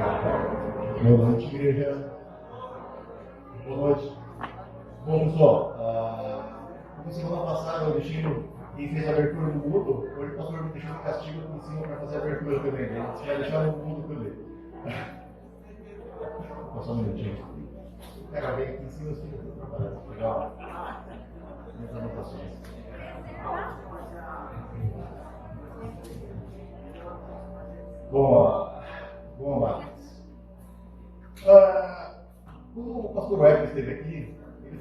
Boa noite, igreja. Boa noite. Bom, pessoal, como semana passada eu deixei quem fez a abertura no mudo, hoje o pastor me deixou de castigo aqui em cima para fazer a abertura também. Vocês já deixaram no mudo também. Só um minutinho. Pega bem aqui em cima, assim, para trabalhar. Legal. Minhas anotações. Bom, amados. Quando o pastor Weber esteve aqui, ele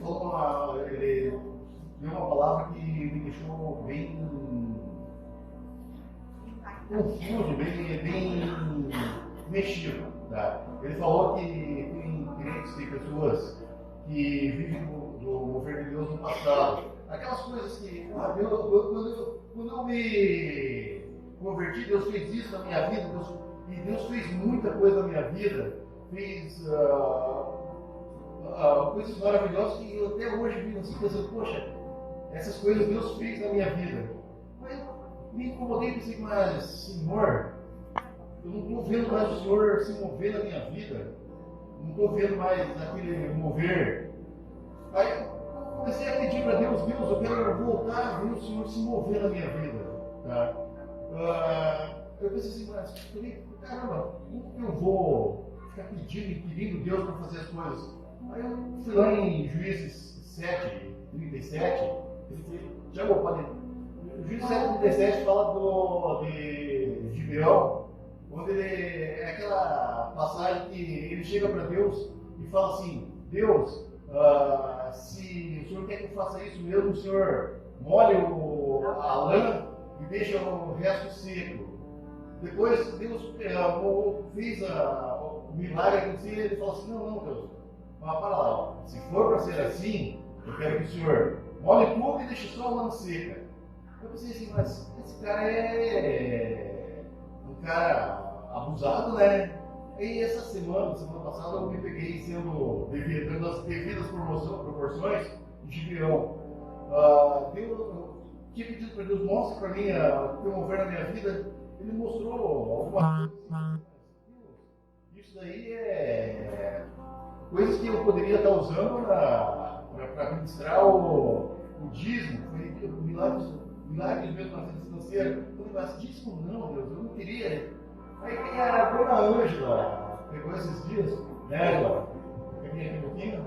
deu uma palavra que me deixou bem confuso, bem mexido. Tá? Ele falou que tem crentes, tem pessoas que vivem do mover de Deus no passado. Aquelas coisas que, quando eu me converti, Deus fez isso na minha vida, Deus fez muita coisa na minha vida, fez coisas maravilhosas que eu até hoje vivo assim, pensando, poxa, essas coisas Deus fez na minha vida. Mas eu me incomodei e pensei, mas Senhor, eu não estou vendo mais o Senhor se mover na minha vida, não estou vendo mais aquele mover. Aí eu comecei a pedir para Deus, eu quero voltar a ver o Senhor se mover na minha vida. Tá? Eu pensei assim, mas caramba, como que eu vou ficar pedindo Deus para fazer as coisas? Aí eu fui lá em Juízes 7:37, já vou falar. Juízes 7:37 fala de Gibeão, onde é aquela passagem que ele chega para Deus e fala assim: Deus, se o Senhor quer que eu faça isso mesmo, o Senhor molhe a lã e deixa o resto seco. Depois Deus fez o milagre acontecer, ele falou assim: não, Deus, mas para lá, se for para ser assim, eu quero que o Senhor molhe tudo e deixe só a lã seca. Eu pensei assim, mas esse cara é um cara abusado, né? E essa semana passada, eu me peguei dando as devidas proporções de Gibeão. Eu tinha pedido para Deus, mostra para mim o que eu mover na minha vida. Ele mostrou algumas coisas. Isso daí é coisas que eu poderia estar usando para administrar o dízimo. Foi milagres mesmo na vida financeira. Eu falei, mas dízimo não, Deus, eu não queria. Aí tem a dona Ângela, pegou esses dias, né, Ângela? Peguei aqui um pouquinho.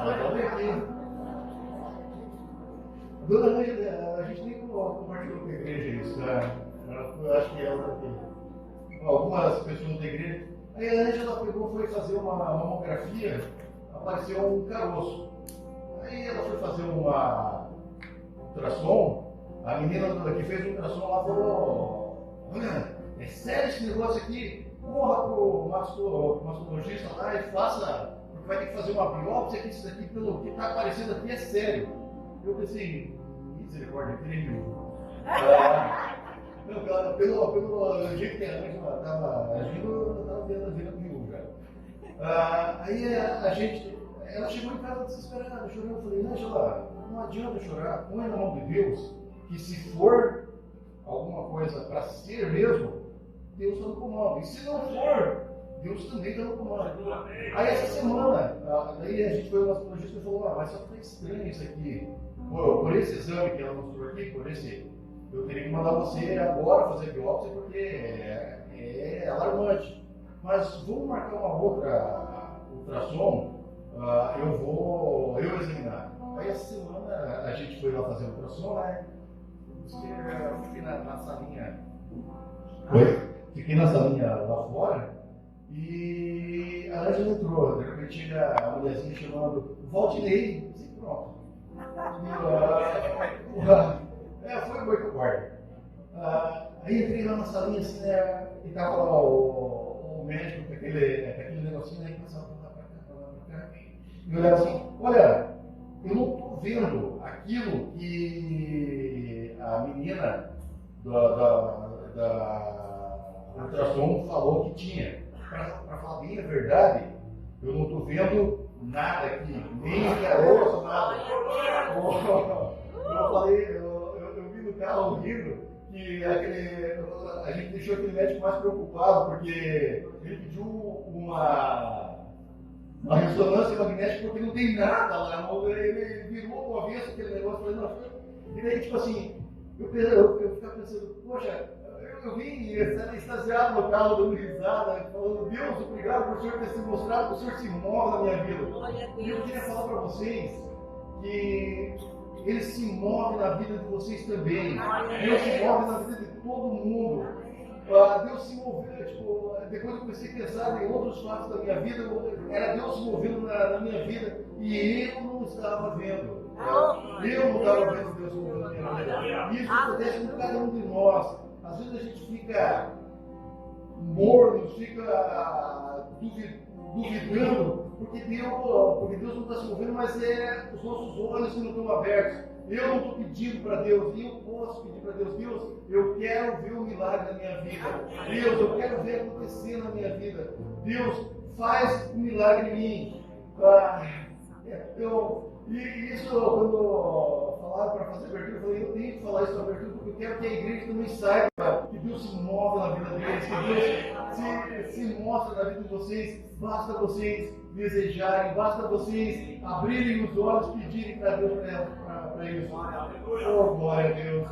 Olha aqui. Dona Ângela, a gente nem compartilhou com a igreja isso, né? Eu acho que ela tem algumas pessoas da igreja. Aí a Ângela foi fazer uma mamografia, apareceu um caroço. Aí ela foi fazer uma ultrassom, a menina que fez o ultrassom lá falou: olha, é sério esse negócio aqui? Corra pro mastologista lá e faça, porque vai ter que fazer uma biópsia, que isso daqui, pelo que está aparecendo aqui, é sério. Eu pensei, misericórdia, terrível. Pelo jeito que a Ângela estava agindo, eu estava vendo a vida comigo já. Aí ela chegou em casa desesperada, chorando. Eu falei, Ângela, não adianta chorar, põe na mão de Deus, que se for alguma coisa para ser mesmo, Deus está no comando. E se não for, Deus também está no comando. Aí essa semana, daí a gente foi ao mastologista e falou, mas só está estranho isso aqui. Por esse exame que ela mostrou aqui, eu teria que mandar você agora fazer a biópsia porque é alarmante. Mas vamos marcar uma outra ultrassom, eu vou examinar. Aí essa semana a gente foi lá fazer a ultrassom, né? Eu fiquei na salinha. Oi? Fiquei na salinha lá fora e a Ângela entrou. De repente chega a mulherzinha chamando Valdinei. Assim, pronto. Foi muito guarda. Aí entrei lá na salinha assim, né? E tava lá o médico com aquele negocinho aí, passava pra lá, pra cá. E olhava assim, olha, eu não estou vendo aquilo que a menina da ultrassom falou que tinha. Para falar bem a verdade, eu não estou vendo nada aqui, nem caroço, nada. Eu falei, eu vi no carro rindo, que a gente deixou aquele médico mais preocupado, porque ele pediu uma ressonância magnética porque não tem nada lá. Ele virou o avesso aquele negócio. Falei, não, e daí, tipo assim, eu ficava pensando, poxa, eu vim extasiado no carro, dando risada, falando, Deus, obrigado por o Senhor ter se mostrado, que o Senhor se move na minha vida. E eu queria falar para vocês que Ele se move na vida de vocês também. Deus se move na vida de todo mundo. Deus se moveu, tipo, depois eu comecei a pensar em outros fatos da minha vida, era Deus se movendo na minha vida e eu não estava vendo. Eu não estava vendo Deus se movendo na minha vida. Isso acontece com cada um de nós. Às vezes a gente fica morno, fica duvidando, porque Deus não está se movendo, mas é os nossos olhos que não estão abertos. Eu não estou pedindo para Deus, e eu posso pedir para Deus, Deus, eu quero ver o milagre na minha vida. Deus, eu quero ver acontecer na minha vida. Deus, faz um milagre em mim. E isso, quando falaram para fazer abertura, eu falei, eu tenho que falar isso na abertura, porque eu quero que a igreja também saiba que Deus se move na vida deles, que Deus se mostra na vida de vocês. Basta vocês desejarem, basta vocês abrirem os olhos e pedirem para Deus para isso. Oh, glória a Deus.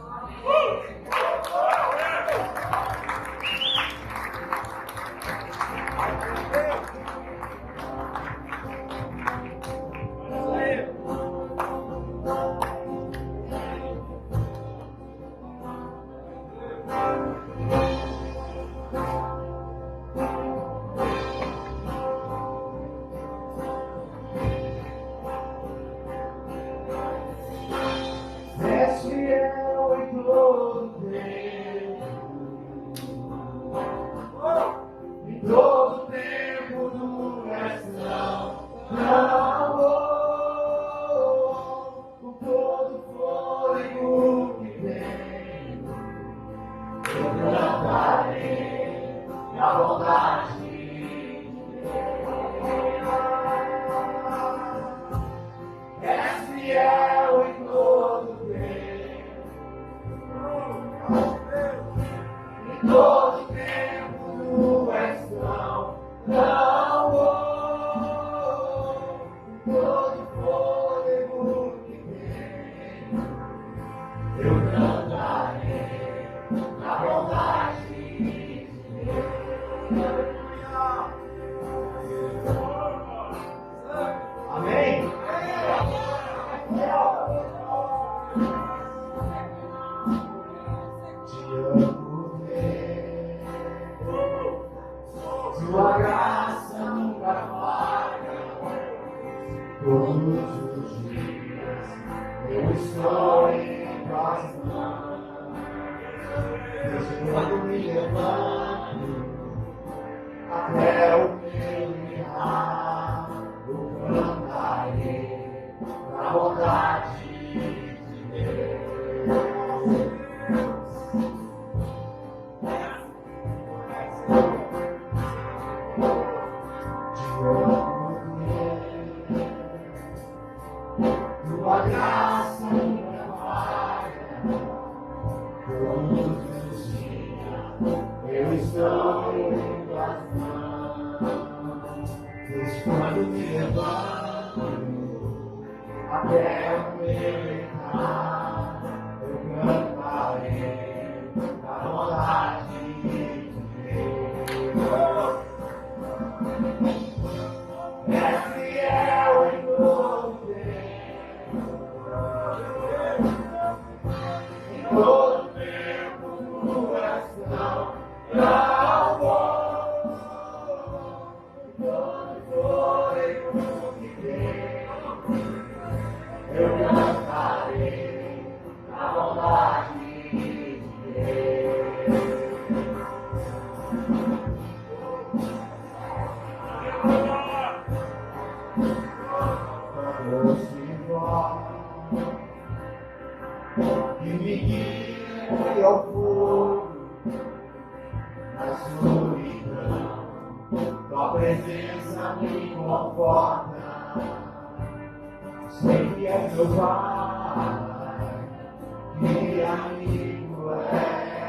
Sei que é meu pai, que amigo é.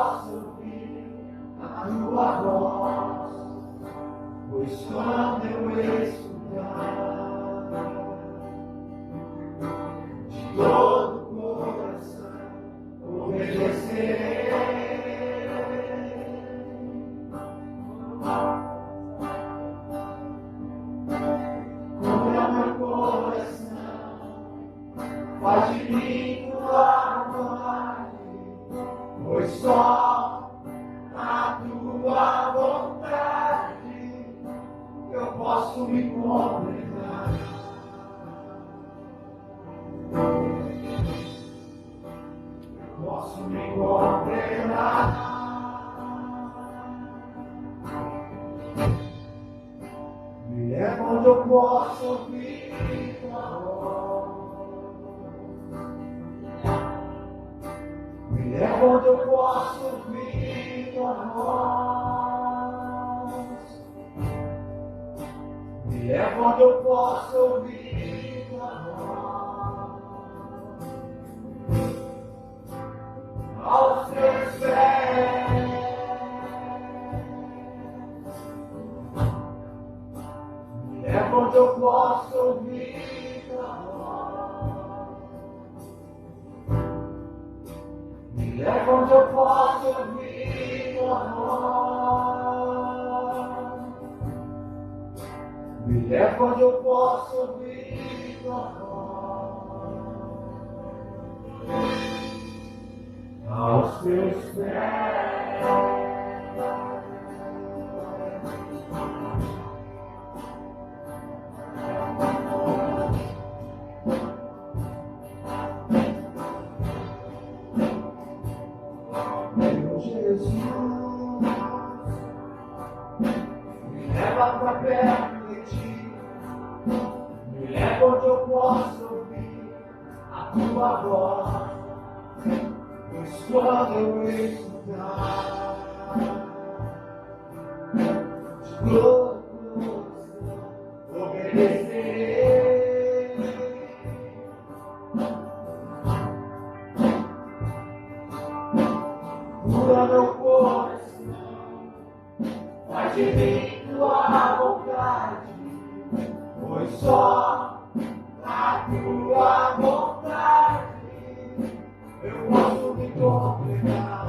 posso ouvir a tua voz, pois quando eu escutar de todo o coração obedecerei. Cura meu coração, faz de mim tua vontade, pois só a tua vontade eu posso me completar. Eu posso me completar. Me leva onde eu posso ouvir tua voz. Me leva onde eu posso ouvir tua voz. Me leva onde eu posso ouvir tua voz. Aos teus pés. Me leva onde eu posso ouvir tua voz. Me leva onde eu posso ouvir tua voz. Me leva onde eu posso ouvir tua voz. Aos teus pés. Meu Jesus, me leva pra perto de ti, me leva onde eu posso ouvir a tua voz, pois quando eu escutar de todo coração obedecerei. Cura meu coração, faz de mim tua vontade, pois só a tua vontade eu posso me completar.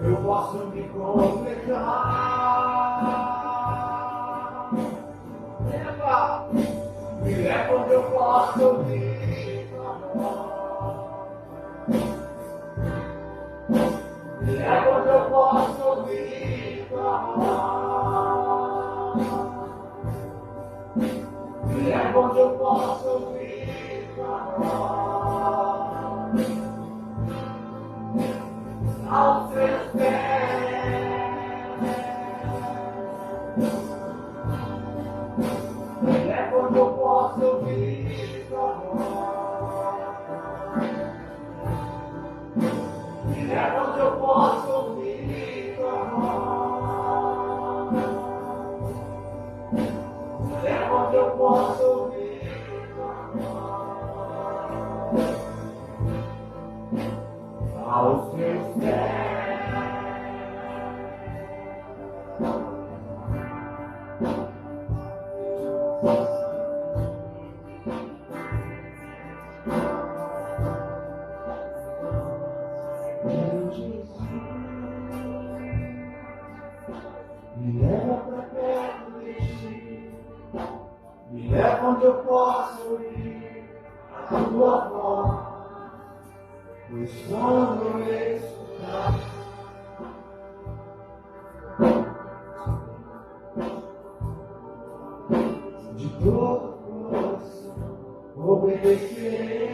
Eu posso me completar. Me leva onde eu posso ouvir tua voz. Me leva onde eu posso ouvir tua voz. Me leva onde eu posso ouvir tua voz. Aos teus pés. Me leva onde eu posso ouvir tua voz. Me leva onde eu posso ouvir tua voz. Me leva onde eu posso ouvir tua voz. Aos teus pés. Meu Jesus, me leva pra perto de ti, me leva onde eu posso ouvir a tua voz, pois quando eu escutar de todo o coração obedecerei.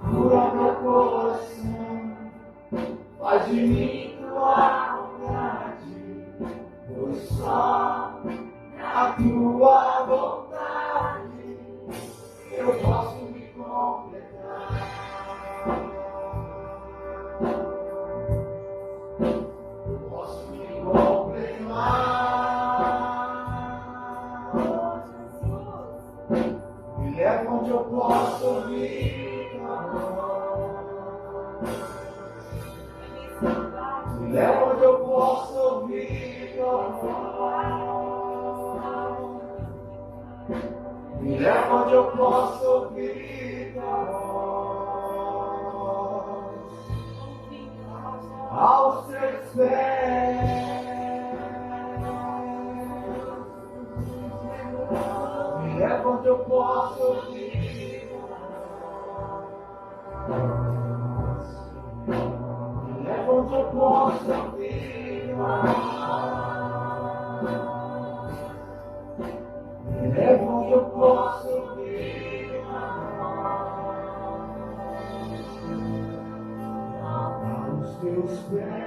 Cura meu coração, faz de mim tua vontade, pois só a tua vontade eu posso me completar. Eu posso me completar. leva onde eu posso ouvir tua voz. Me leva onde eu posso ouvir tua voz. Aos teus pés. Me leva onde eu posso ouvir tua voz. Me leva onde eu posso ouvir tua voz. Me leva onde eu posso ouvir tua voz. Aos teus pés.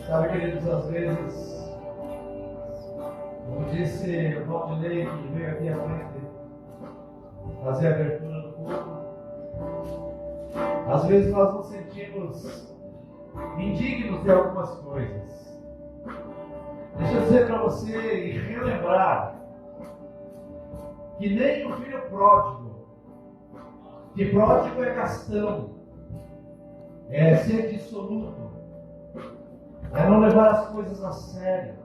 Sabe, queridos, às vezes, como disse o Valdinei, que veio aqui à frente fazer a abertura do culto, às vezes nós nos sentimos indignos de algumas coisas. Deixa eu dizer para você e relembrar que nem o filho pródigo, que pródigo é gastão, é ser dissoluto, é não levar as coisas a sério.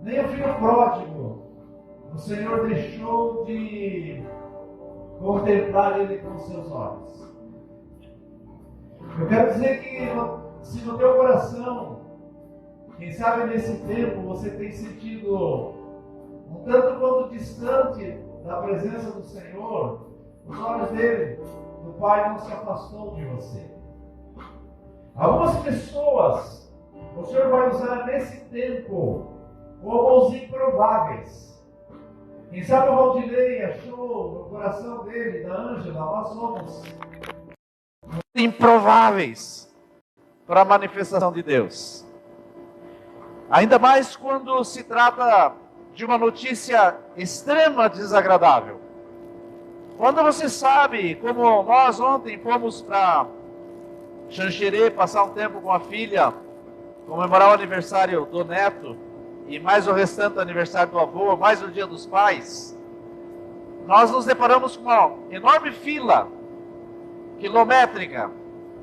Nem o filho pródigo, o Senhor deixou de contemplar ele com seus olhos. Eu quero dizer que se no teu coração, quem sabe nesse tempo, você tem sentido um tanto quanto distante da presença do Senhor, os olhos dele, do Pai, não se afastou de você. Algumas pessoas o Senhor vai usar nesse tempo como os improváveis. Quem sabe o Valdinei achou no coração dele, da Ângela, nós somos improváveis para a manifestação de Deus. Ainda mais quando se trata de uma notícia extrema desagradável. Quando você sabe, como nós ontem fomos para Xanxerê passar um tempo com a filha, comemorar o aniversário do neto, e mais o restante do aniversário do avô, mais o dia dos pais, nós nos deparamos com uma enorme fila quilométrica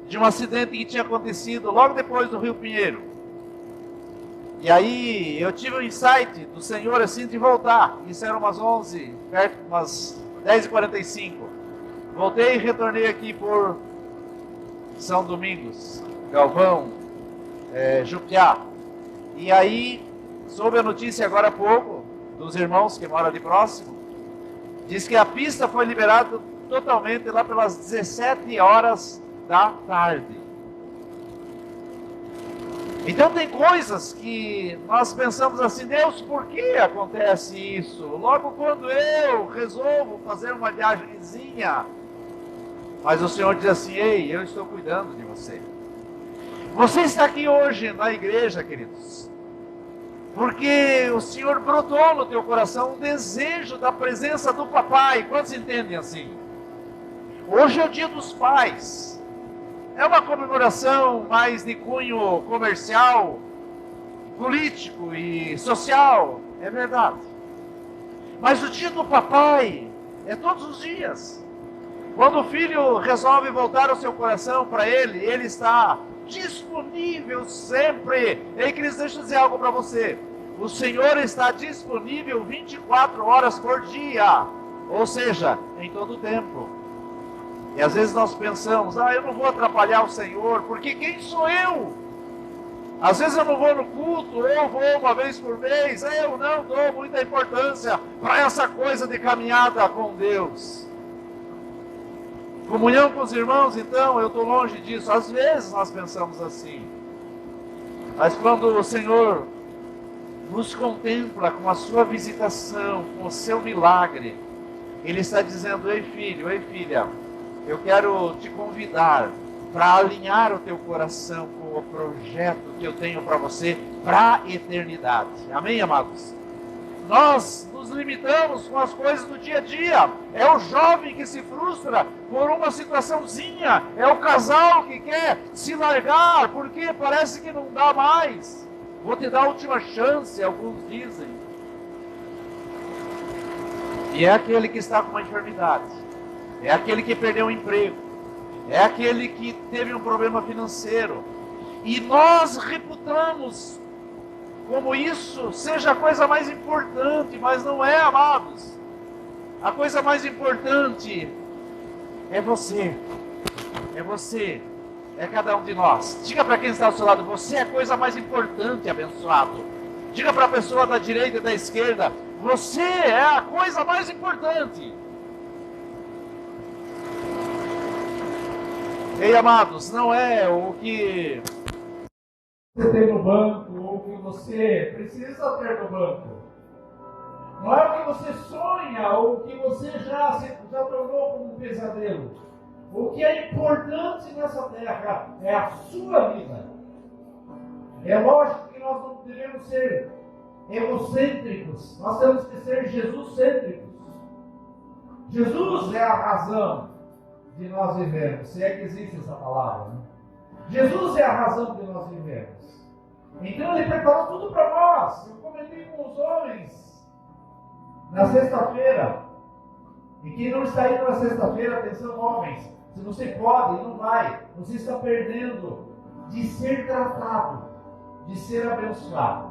de um acidente que tinha acontecido logo depois do Rio Pinheiro. E aí eu tive um insight do Senhor assim de voltar. Isso era umas 11, perto umas 10h45. Voltei e retornei aqui por São Domingos, Galvão, Jupiá. E aí soube a notícia agora há pouco dos irmãos que moram ali próximo. Diz que a pista foi liberada totalmente lá pelas 17 horas da tarde. Então tem coisas que nós pensamos assim: Deus, por que acontece isso? Logo quando eu resolvo fazer uma viagemzinha. Mas o Senhor diz assim: ei, eu estou cuidando de você. Você está aqui hoje na igreja, queridos, porque o Senhor brotou no teu coração um desejo da presença do papai. Quantos entendem assim? Hoje é o dia dos pais. É uma comemoração mais de cunho comercial, político e social, é verdade. Mas o dia do papai é todos os dias. Quando o filho resolve voltar o seu coração para ele, ele está disponível sempre. Ei, queridos, deixa eu dizer algo para você. O Senhor está disponível 24 horas por dia, ou seja, em todo o tempo. E às vezes nós pensamos: eu não vou atrapalhar o Senhor, porque quem sou eu? Às vezes eu não vou no culto, ou vou uma vez por mês. Eu não dou muita importância para essa coisa de caminhada com Deus. Comunhão com os irmãos, então, eu estou longe disso. Às vezes nós pensamos assim. Mas quando o Senhor nos contempla com a sua visitação, com o seu milagre, Ele está dizendo: ei filho, ei filha, eu quero te convidar para alinhar o teu coração com o projeto que eu tenho para você para a eternidade. Amém, amados? Nós nos limitamos com as coisas do dia a dia. É o jovem que se frustra por uma situaçãozinha. É o casal que quer se largar porque parece que não dá mais. Vou te dar a última chance, alguns dizem. E é aquele que está com uma enfermidade. É aquele que perdeu o emprego. É aquele que teve um problema financeiro. E nós reputamos como isso seja a coisa mais importante, mas não é, amados. A coisa mais importante é você. É você. É cada um de nós. Diga para quem está ao seu lado, você é a coisa mais importante, abençoado. Diga para a pessoa da direita e da esquerda, você é a coisa mais importante. Ei, amados, não é o que você tem no banco, ou o que você precisa ter no banco. Não é o que você sonha, ou o que você já tornou como um pesadelo. O que é importante nessa terra é a sua vida. É lógico que nós não devemos ser egocêntricos, nós temos que ser Jesus-cêntricos. Jesus é a razão de nós vivermos, se é que existe essa palavra, né? Jesus é a razão de nós vivermos. Então Ele preparou tudo para nós. Eu comentei com os homens na sexta-feira. E quem não está indo na sexta-feira, atenção homens, se você pode, não vai. Você está perdendo de ser tratado, de ser abençoado.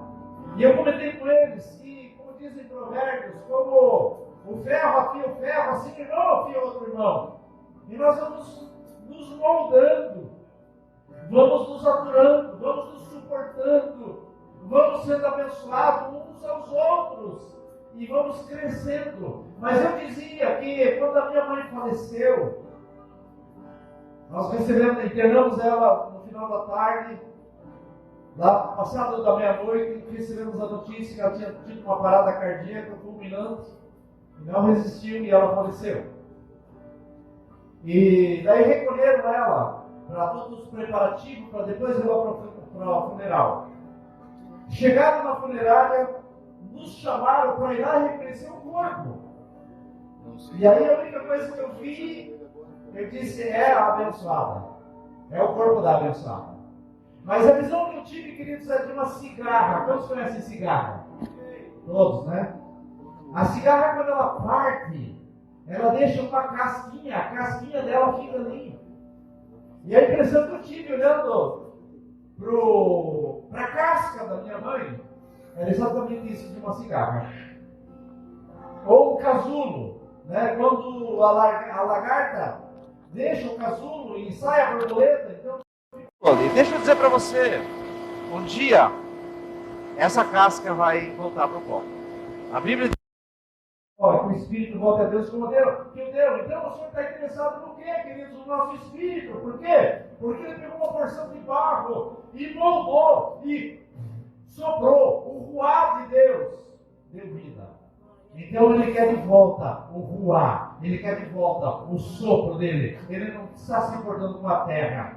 E eu comentei com eles que, como dizem provérbios, como o ferro afia o ferro, assim irmão afia outro irmão. E nós vamos nos moldando, vamos nos aturando, vamos nos suportando, vamos sendo abençoados uns aos outros e vamos crescendo. Mas eu dizia que quando a minha mãe faleceu, nós internamos ela no final da tarde, lá passado da meia-noite, recebemos a notícia que ela tinha tido uma parada cardíaca fulminante, e não resistiu e ela faleceu. E daí recolheram ela para todos os preparativos, para depois levar para o funeral. Chegaram na funerária, nos chamaram para ir lá reconhecer o corpo. E aí a única coisa que eu vi, eu disse, é a abençoada. É o corpo da abençoada. Mas a visão que eu tive, queridos, é de uma cigarra. Quantos conhecem cigarra? Todos, né? A cigarra, quando ela parte, ela deixa uma casquinha, a casquinha dela fica ali. E a impressão que eu tive olhando para a casca da minha mãe, era exatamente isso de uma cigarra. Ou o casulo, né? Quando a lagarta deixa o casulo e sai a borboleta, então... Deixa eu dizer para você, um dia, essa casca vai voltar para o pó. A Bíblia diz que o Espírito volta a Deus como deu, que o deu. Então o Senhor está interessado no quê, queridos? No nosso Espírito. Por quê? Porque Ele pegou uma porção de barro e moldou e soprou. O ruá de Deus deu vida. Então Ele quer de volta o ruá. Ele quer de volta o sopro dele. Ele não está se importando com a terra.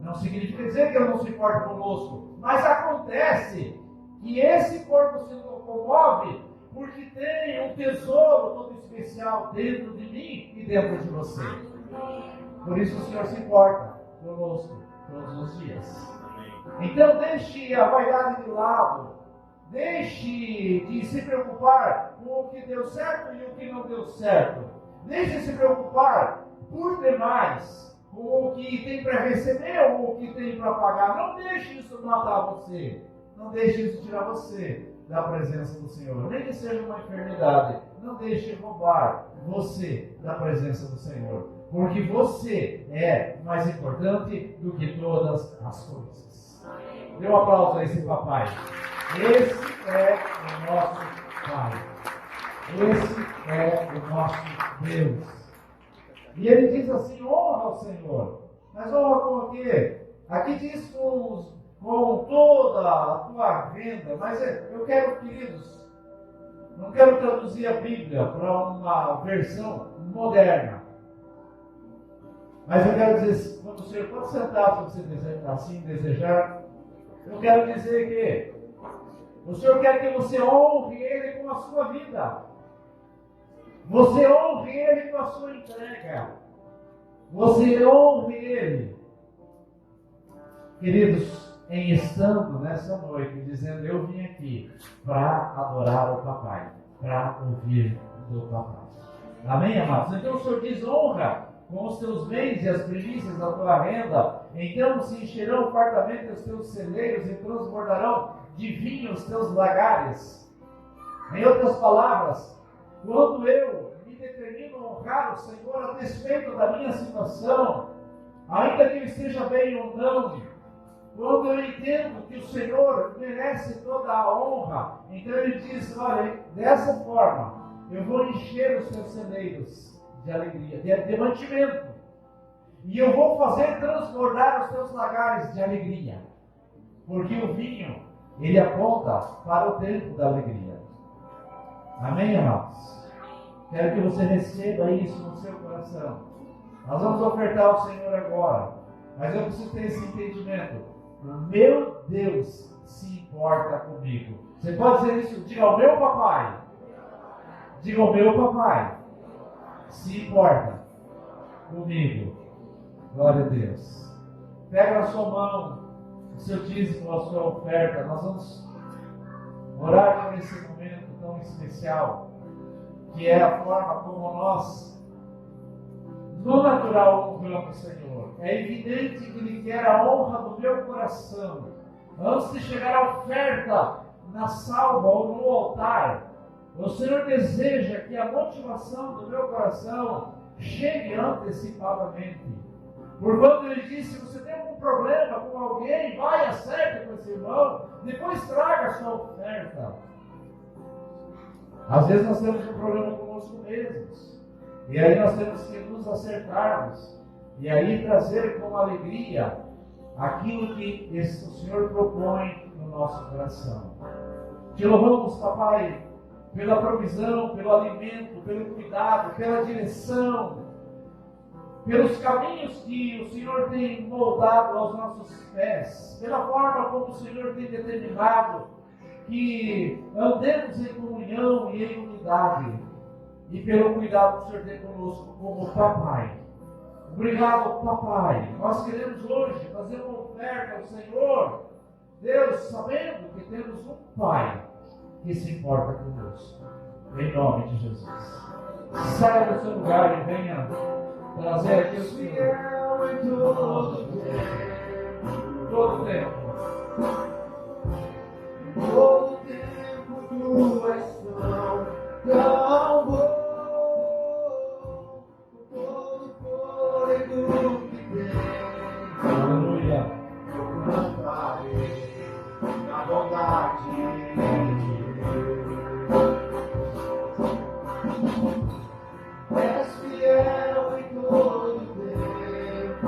Não significa dizer que Ele não se importa conosco. Mas acontece que esse corpo se locomove porque tem um tesouro todo especial dentro de mim e dentro de você. Por isso o Senhor se importa conosco todos os dias. Então deixe a vaidade de lado. Deixe de se preocupar com o que deu certo e o que não deu certo. Deixe de se preocupar por demais com o que tem para receber ou o que tem para pagar. Não deixe isso matar você. Não deixe isso tirar você da presença do Senhor. Nem que seja uma enfermidade. Não deixe roubar você da presença do Senhor. Porque você é mais importante do que todas as coisas. Dê um aplauso a esse papai. Esse é o nosso Pai. Esse é o nosso Deus. E ele diz assim, honra ao Senhor. Mas honra com o quê? Aqui diz com toda a tua renda. Mas eu quero, queridos, não quero traduzir a Bíblia para uma versão moderna. Mas eu quero dizer, quando o Senhor pode sentar, se você assim desejar, eu quero dizer que o Senhor quer que você honre Ele com a sua vida. Você honre Ele com a sua entrega. Você honre Ele. Queridos, em estando nessa noite, dizendo: eu vim aqui para adorar o papai, para ouvir do papai. Amém, amados? Então o Senhor diz: honra com os teus bens e as primícias da tua renda, então se encherão fartamente os teus celeiros e transbordarão de vinho os teus lagares. Em outras palavras, quando eu me determino a honrar o Senhor a despeito da minha situação, ainda que eu esteja bem ou não, quando eu entendo que o Senhor merece toda a honra, então Ele diz: olha, dessa forma eu vou encher os teus celeiros de alegria, de mantimento, e eu vou fazer transbordar os teus lagares de alegria, porque o vinho, ele aponta para o tempo da alegria. Amém, amados? Quero que você receba isso no seu coração. Nós vamos ofertar ao Senhor agora, mas eu preciso ter esse entendimento. O meu Deus se importa comigo. Você pode dizer isso? Diga ao meu papai. Diga ao meu papai. Se importa comigo. Glória a Deus. Pega na sua mão o seu dízimo, a sua oferta. Nós vamos orar por esse momento tão especial, que é a forma como nós, no natural, honramos o Senhor. É evidente que Ele quer a honra do meu coração. Antes de chegar à oferta na salva ou no altar, o Senhor deseja que a motivação do meu coração chegue antecipadamente. Porquanto Ele disse: se você tem algum problema com alguém, vai, acerte com esse irmão, depois traga a sua oferta. Às vezes nós temos um problema conosco mesmos, e aí nós temos que nos acertarmos, e aí trazer com alegria aquilo que o Senhor propõe no nosso coração. Te louvamos, papai, pela provisão, pelo alimento, pelo cuidado, pela direção, pelos caminhos que o Senhor tem moldado aos nossos pés, pela forma como o Senhor tem determinado que andemos em comunhão e em unidade, e pelo cuidado que o Senhor tem conosco como papai. Obrigado, papai. Nós queremos hoje fazer uma oferta ao Senhor, Deus, sabendo que temos um pai que se importa conosco. Em nome de Jesus. Saia do seu lugar e venha trazer aqui o Senhor em todo o tempo. Todo tempo tu és tão bom, todo fôlego que tem. Aleluia. Eu cantarei na bondade de Deus. És fiel em todo tempo.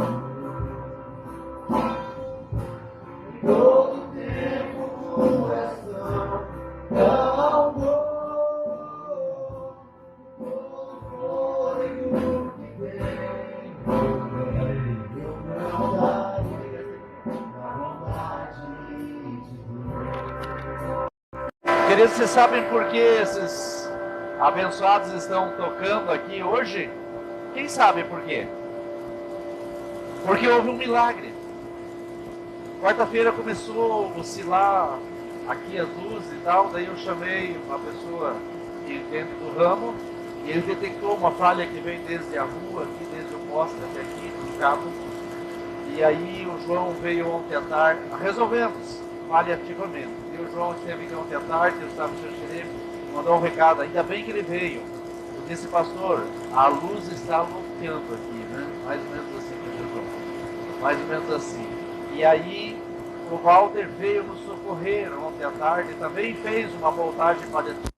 Em todo tempo tu és tão bom. Todo fôlego que tem. Eu cantarei na bondade de Deus. Queridos, vocês sabem por que esses abençoados estão tocando aqui hoje? Quem sabe por quê? Porque houve um milagre. Quarta-feira começou a oscilar aqui as luzes e tal, daí eu chamei uma pessoa que entende do ramo e ele detectou uma falha que vem desde a rua, aqui, desde o poste até aqui, no cabo. E aí o João veio ontem à tarde, resolvemos paliativamente. E o João esteve aqui ontem à tarde, eu estava no Xerxerê, mandou um recado, ainda bem que ele veio. Eu disse: pastor, a luz está bloqueando aqui, né? Mais ou menos assim, João. Mais ou menos assim. E aí o Walter veio nos socorrer ontem à tarde, também fez uma voltagem paliativa.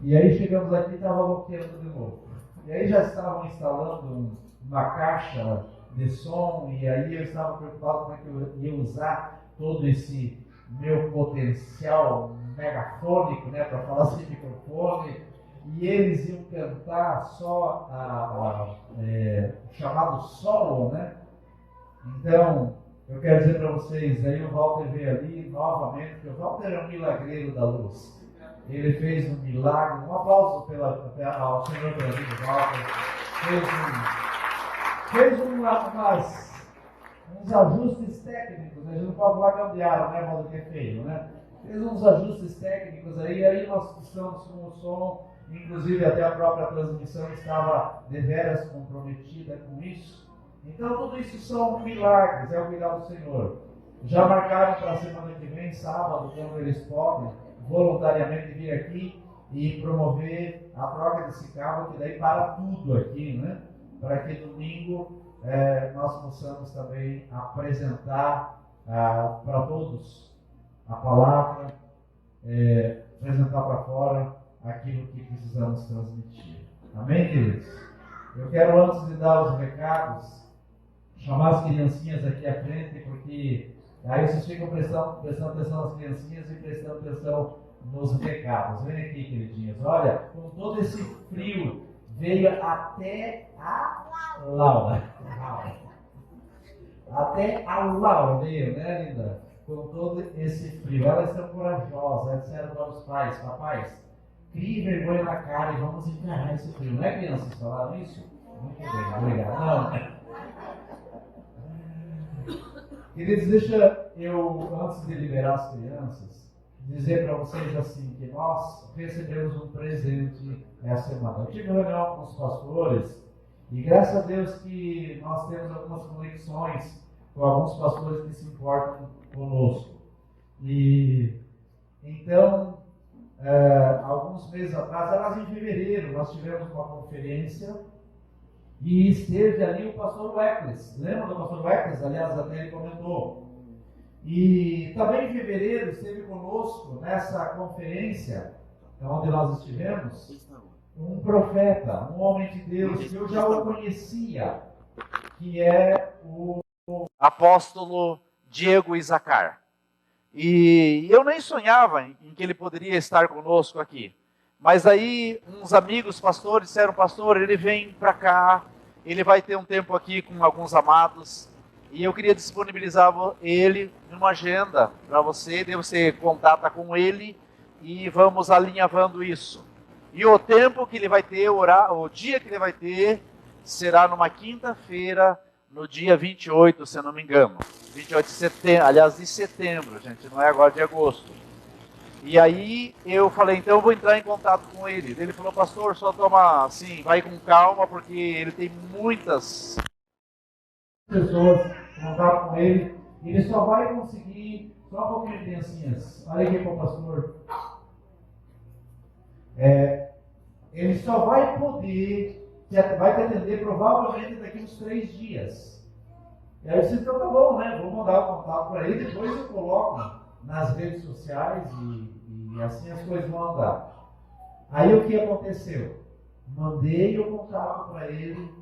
E aí chegamos aqui e estava bloqueando de novo. E aí já estavam instalando uma caixa de som, e aí eu estava preocupado como é que eu ia usar todo esse meu potencial megafônico, né, para falar sem microfone, e eles iam cantar só o chamado solo, né? Então, eu quero dizer para vocês, aí o Walter veio ali novamente, porque o Walter é um milagreiro da luz. Ele fez um milagre, um aplauso ao Senhor pela vida do Walter. Fez umas uns ajustes técnicos, a gente não pode falar gambiarra, né, modo que é feio, né? Fez uns ajustes técnicos aí nós estamos com o som, inclusive até a própria transmissão estava deveras comprometida com isso. Então tudo isso são milagres, é o milagre do Senhor. Já marcaram para a semana que vem, sábado, quando eles podem voluntariamente vir aqui e promover a troca desse cabo, que daí para tudo aqui, né? Para que domingo nós possamos também apresentar para todos a palavra, apresentar para fora aquilo que precisamos transmitir. Amém, queridos? Eu quero, antes de dar os recados, chamar as criancinhas aqui à frente, porque aí vocês ficam prestando atenção nas criancinhas e prestando atenção nos recados. Vem aqui, queridinhas. Olha, com todo esse frio, veio até a Laura. Até a Laura veio, né, linda? Com todo esse frio. Elas estão corajosas. Elas disseram para os pais: papais, crie vergonha na cara e vamos encarar esse frio. Não é, crianças? Falaram isso? Muito bem, obrigado. Não. Queridos, deixa eu, antes de liberar as crianças, dizer para vocês assim, que nós recebemos um presente essa semana. Eu tive reunião com os pastores e graças a Deus que nós temos algumas conexões com alguns pastores que se importam conosco. E então, alguns meses atrás, aliás, em fevereiro, nós tivemos uma conferência e esteve ali o pastor Weckles. Lembra do pastor Weckles? Aliás, até ele comentou. E também em fevereiro esteve conosco nessa conferência, onde nós estivemos, um profeta, um homem de Deus, que eu já o conhecia, que é o apóstolo Diego Isacar. E eu nem sonhava em que ele poderia estar conosco aqui. Mas aí uns amigos pastores disseram: pastor, ele vem para cá, ele vai ter um tempo aqui com alguns amados, e eu queria disponibilizar ele numa agenda para você, daí você contata com ele e vamos alinhavando isso. E o tempo que ele vai ter, o dia que ele vai ter, será numa quinta-feira, no dia 28, se eu não me engano. 28 de setembro, aliás, de setembro, gente, não é agora de agosto. E aí eu falei: então eu vou entrar em contato com ele. Ele falou: pastor, só toma assim, vai com calma, porque ele tem muitas pessoas contato com ele, e ele só vai conseguir, só um pouquinho de criancinhas, olha aqui para o pastor, ele só vai poder, vai te atender provavelmente daqui uns 3 dias. E aí eu disse: então tá bom, né? Vou mandar o contato para ele, depois eu coloco nas redes sociais e assim as coisas vão andar. Aí o que aconteceu? Mandei o contato para ele.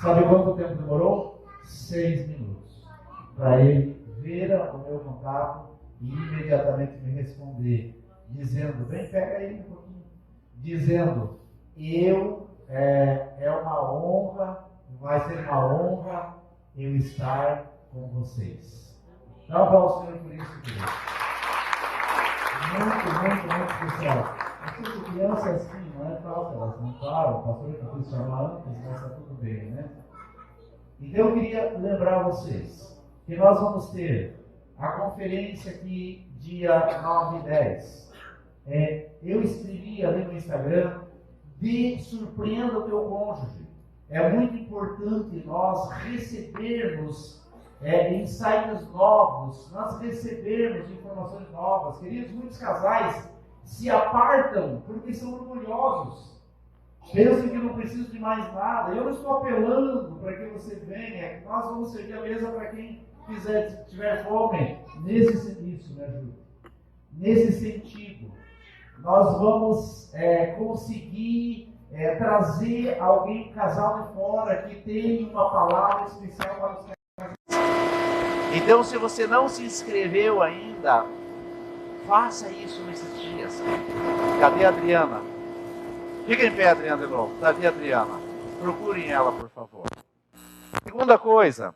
Sabe quanto tempo demorou? 6 minutos. Para ele ver o meu contato e imediatamente me responder, dizendo: vem, pega aí um pouquinho. Dizendo: é uma honra, vai ser uma honra eu estar com vocês. Dá para o Senhor por isso, querido. Muito especial. Essas crianças assim, não é falta, elas não param. O pastor que eu quis chamar antes, mas está tudo bem, né? Então eu queria lembrar vocês que nós vamos ter a conferência aqui dia 9 e 10. Eu escrevi ali no Instagram: surpreenda o teu cônjuge. É muito importante nós recebermos insights novos, nós recebermos informações novas. Queridos, muitos casais se apartam porque são orgulhosos. Pensam que não precisam de mais nada. Eu não estou apelando para que você venha. Nós vamos servir a mesa para quem tiver fome. Nisso, me ajuda. Nesse sentido, nós vamos conseguir trazer alguém, casal de fora, que tem uma palavra especial para os casais. Então, se você não se inscreveu ainda, faça isso nesses dias. Cadê a Adriana? Fica em pé, Adriana, de novo. Cadê a Adriana? Procurem ela, por favor. Segunda coisa,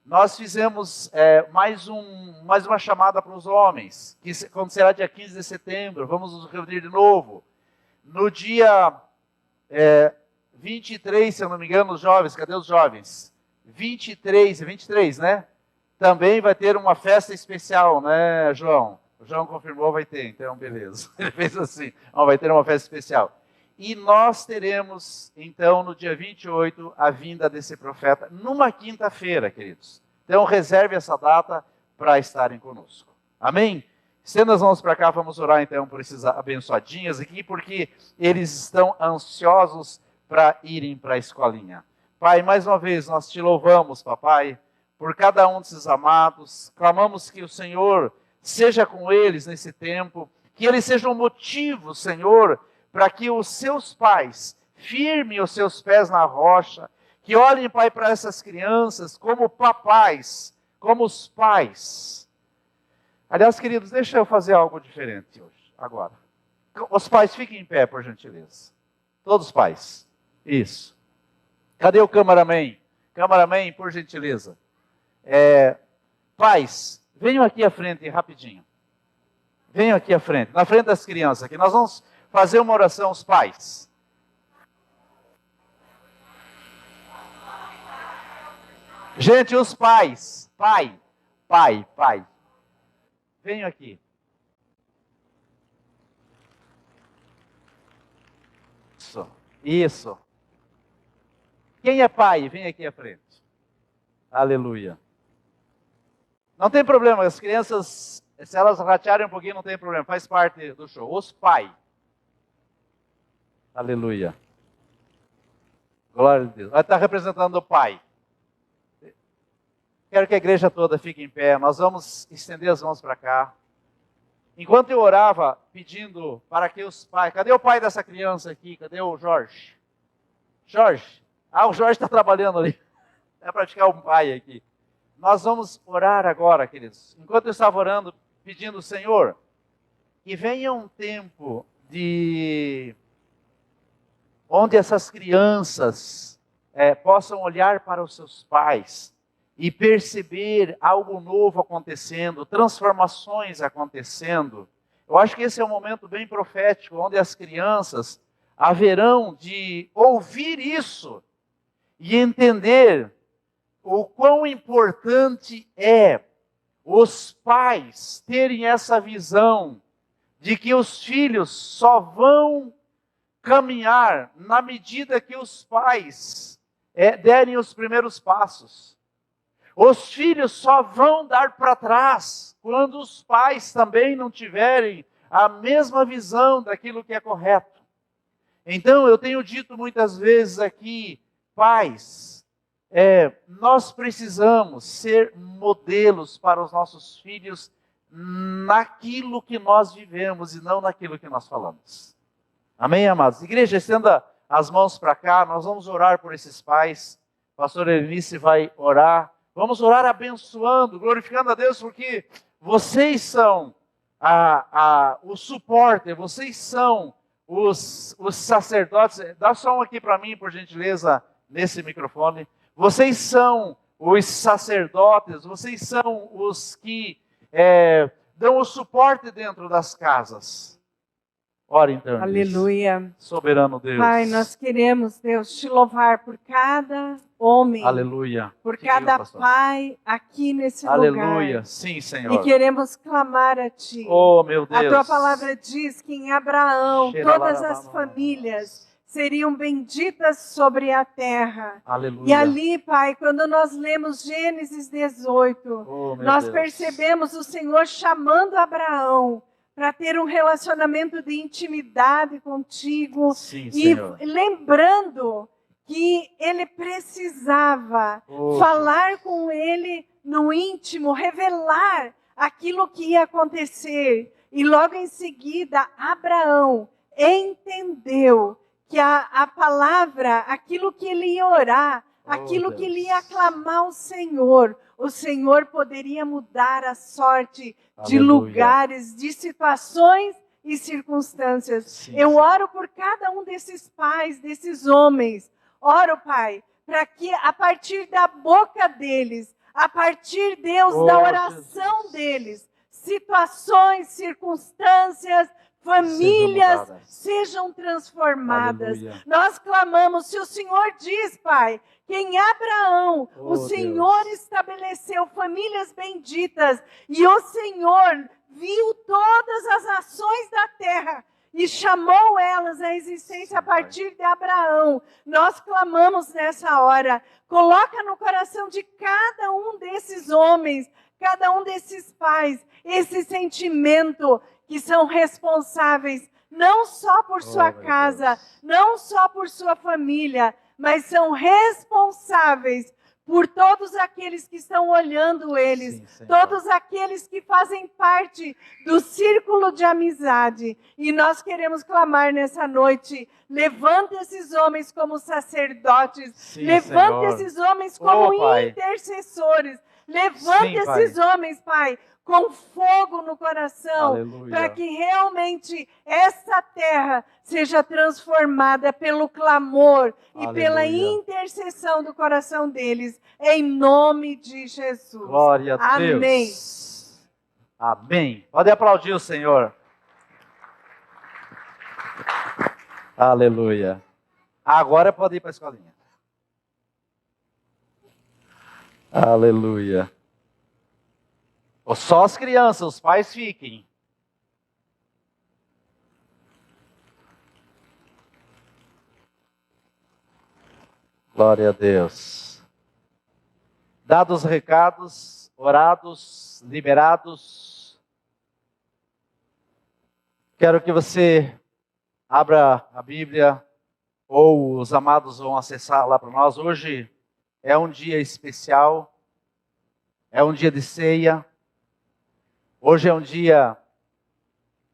nós fizemos mais uma chamada para os homens, que acontecerá dia 15 de setembro. Vamos nos reunir de novo. No dia 23, se eu não me engano, os jovens, cadê os jovens? 23, né? Também vai ter uma festa especial, né, João? O João confirmou, vai ter, então beleza. Ele fez assim, vai ter uma festa especial. E nós teremos, então, no dia 28, a vinda desse profeta, numa quinta-feira, queridos. Então, reserve essa data para estarem conosco. Amém? Estenda as mãos para cá, vamos orar, então, por esses abençoadinhos aqui, porque eles estão ansiosos para irem para a escolinha. Pai, mais uma vez, nós te louvamos, papai, por cada um desses amados. Clamamos que o Senhor seja com eles nesse tempo, que eles sejam motivo, Senhor, para que os seus pais firmem os seus pés na rocha, que olhem, Pai, para essas crianças como papais, como os pais. Aliás, queridos, deixa eu fazer algo diferente hoje, agora. Os pais, fiquem em pé, por gentileza. Todos os pais. Isso. Cadê o cameraman? Cameraman, por gentileza. Pais, venham aqui à frente rapidinho. Venham aqui à frente, na frente das crianças, que nós vamos fazer uma oração aos pais. Gente, os pais, pai. Venham aqui. Isso. Quem é pai, vem aqui à frente. Aleluia. Não tem problema, as crianças, se elas ratearem um pouquinho, não tem problema, faz parte do show. Os pais. Aleluia. Glória a Deus. Vai estar representando o pai. Quero que a igreja toda fique em pé. Nós vamos estender as mãos para cá. Enquanto eu orava, pedindo para que os pais... Cadê o pai dessa criança aqui? Cadê o Jorge? Jorge. O Jorge está trabalhando ali. É praticar um pai aqui. Nós vamos orar agora, queridos. Enquanto eu estava orando, pedindo, Senhor, que venha um tempo onde essas crianças possam olhar para os seus pais e perceber algo novo acontecendo, transformações acontecendo. Eu acho que esse é um momento bem profético, onde as crianças haverão de ouvir isso e entender o quão importante é os pais terem essa visão de que os filhos só vão caminhar na medida que os pais derem os primeiros passos. Os filhos só vão dar para trás quando os pais também não tiverem a mesma visão daquilo que é correto. Então, eu tenho dito muitas vezes aqui, pais, nós precisamos ser modelos para os nossos filhos naquilo que nós vivemos e não naquilo que nós falamos. Amém, amados? Igreja, estenda as mãos para cá, nós vamos orar por esses pais. O pastor Elenice vai orar. Vamos orar abençoando, glorificando a Deus, porque vocês são o suporte, vocês são os sacerdotes. Dá só um aqui para mim, por gentileza, nesse microfone. Vocês são os sacerdotes, vocês são os que dão o suporte dentro das casas. Ora então, Aleluia. Soberano Deus. Pai, nós queremos, Deus, te louvar por cada homem. Aleluia. Por cada pai aqui nesse lugar. Aleluia. Sim, Senhor. E queremos clamar a Ti. Oh, meu Deus. A Tua palavra diz que em Abraão todas as famílias seriam benditas sobre a terra. Aleluia. E ali, Pai, quando nós lemos Gênesis 18, nós percebemos o Senhor chamando Abraão para ter um relacionamento de intimidade contigo. Sim, e Senhor. Lembrando que ele precisava falar com ele no íntimo, revelar aquilo que ia acontecer. E logo em seguida, Abraão entendeu que a palavra, aquilo que ele ia orar, aquilo que ele ia clamar ao Senhor, o Senhor poderia mudar a sorte de lugares, de situações e circunstâncias. Sim, eu oro por cada um desses pais, desses homens. Oro, Pai, para que a partir da boca deles, a partir, Deus, da oração deles, situações, circunstâncias, famílias mudadas. sejam transformadas. Aleluia. Nós clamamos, se o Senhor diz, Pai, que em Abraão Oh, o Senhor Deus. estabeleceu famílias benditas e o Senhor viu todas as nações da terra e chamou elas à existência a partir de Abraão. Nós clamamos nessa hora, coloca no coração de cada um desses homens, cada um desses pais, esse sentimento que são responsáveis não só por sua meu casa, Deus. não só por sua família, mas são responsáveis por todos aqueles que estão olhando eles, Sim, Senhor. todos aqueles que fazem parte do círculo de amizade. E nós queremos clamar nessa noite, levanta esses homens como sacerdotes, Sim, levanta Senhor. esses homens como Pai. intercessores, levanta Sim, Pai. esses homens, Pai, com fogo no coração, Aleluia. para que realmente essa terra seja transformada pelo clamor e Aleluia. pela intercessão do coração deles, em nome de Jesus. Glória a Deus. Amém. Amém. Pode aplaudir o Senhor. Aleluia. Agora pode ir para a escolinha. Aleluia. Só as crianças, os pais fiquem. Glória a Deus. Dados os recados, orados, liberados. Quero que você abra a Bíblia, ou os amados vão acessar lá para nós. Hoje é um dia especial, é um dia de ceia. Hoje é um dia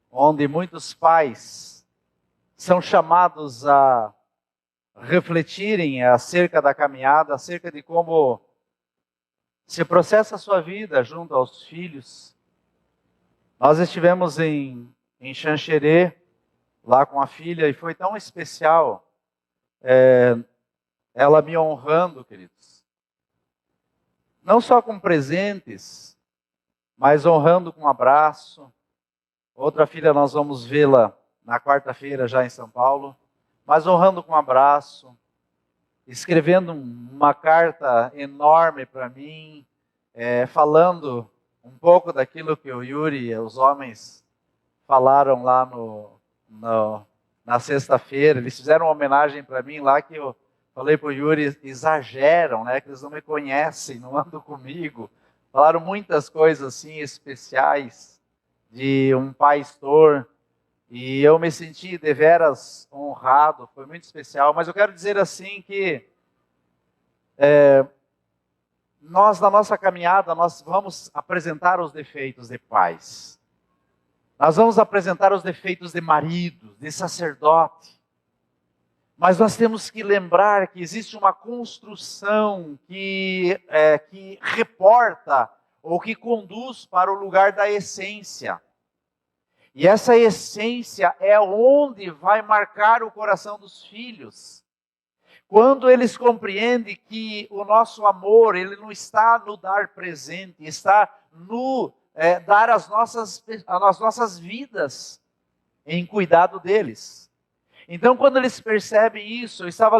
onde muitos pais são chamados a refletirem acerca da caminhada, acerca de como se processa a sua vida junto aos filhos. Nós estivemos em Xanxerê, lá com a filha, e foi tão especial ela me honrando, queridos. Não só com presentes, mas honrando com um abraço. Outra filha nós vamos vê-la na quarta-feira já em São Paulo, mas honrando com um abraço, escrevendo uma carta enorme para mim, falando um pouco daquilo que o Yuri e os homens falaram lá na sexta-feira. Eles fizeram uma homenagem para mim lá que eu falei para o Yuri, exageram, né? Que eles não me conhecem, não andam comigo. Falaram muitas coisas assim especiais de um pastor. E eu me senti deveras honrado, foi muito especial. Mas eu quero dizer assim que nós, na nossa caminhada, nós vamos apresentar os defeitos de pais. Nós vamos apresentar os defeitos de marido, de sacerdote. Mas nós temos que lembrar que existe uma construção que reporta ou que conduz para o lugar da essência. E essa essência é onde vai marcar o coração dos filhos. Quando eles compreendem que o nosso amor, ele não está no dar presente, está no dar as nossas vidas em cuidado deles. Então, quando eles percebem isso, eu estava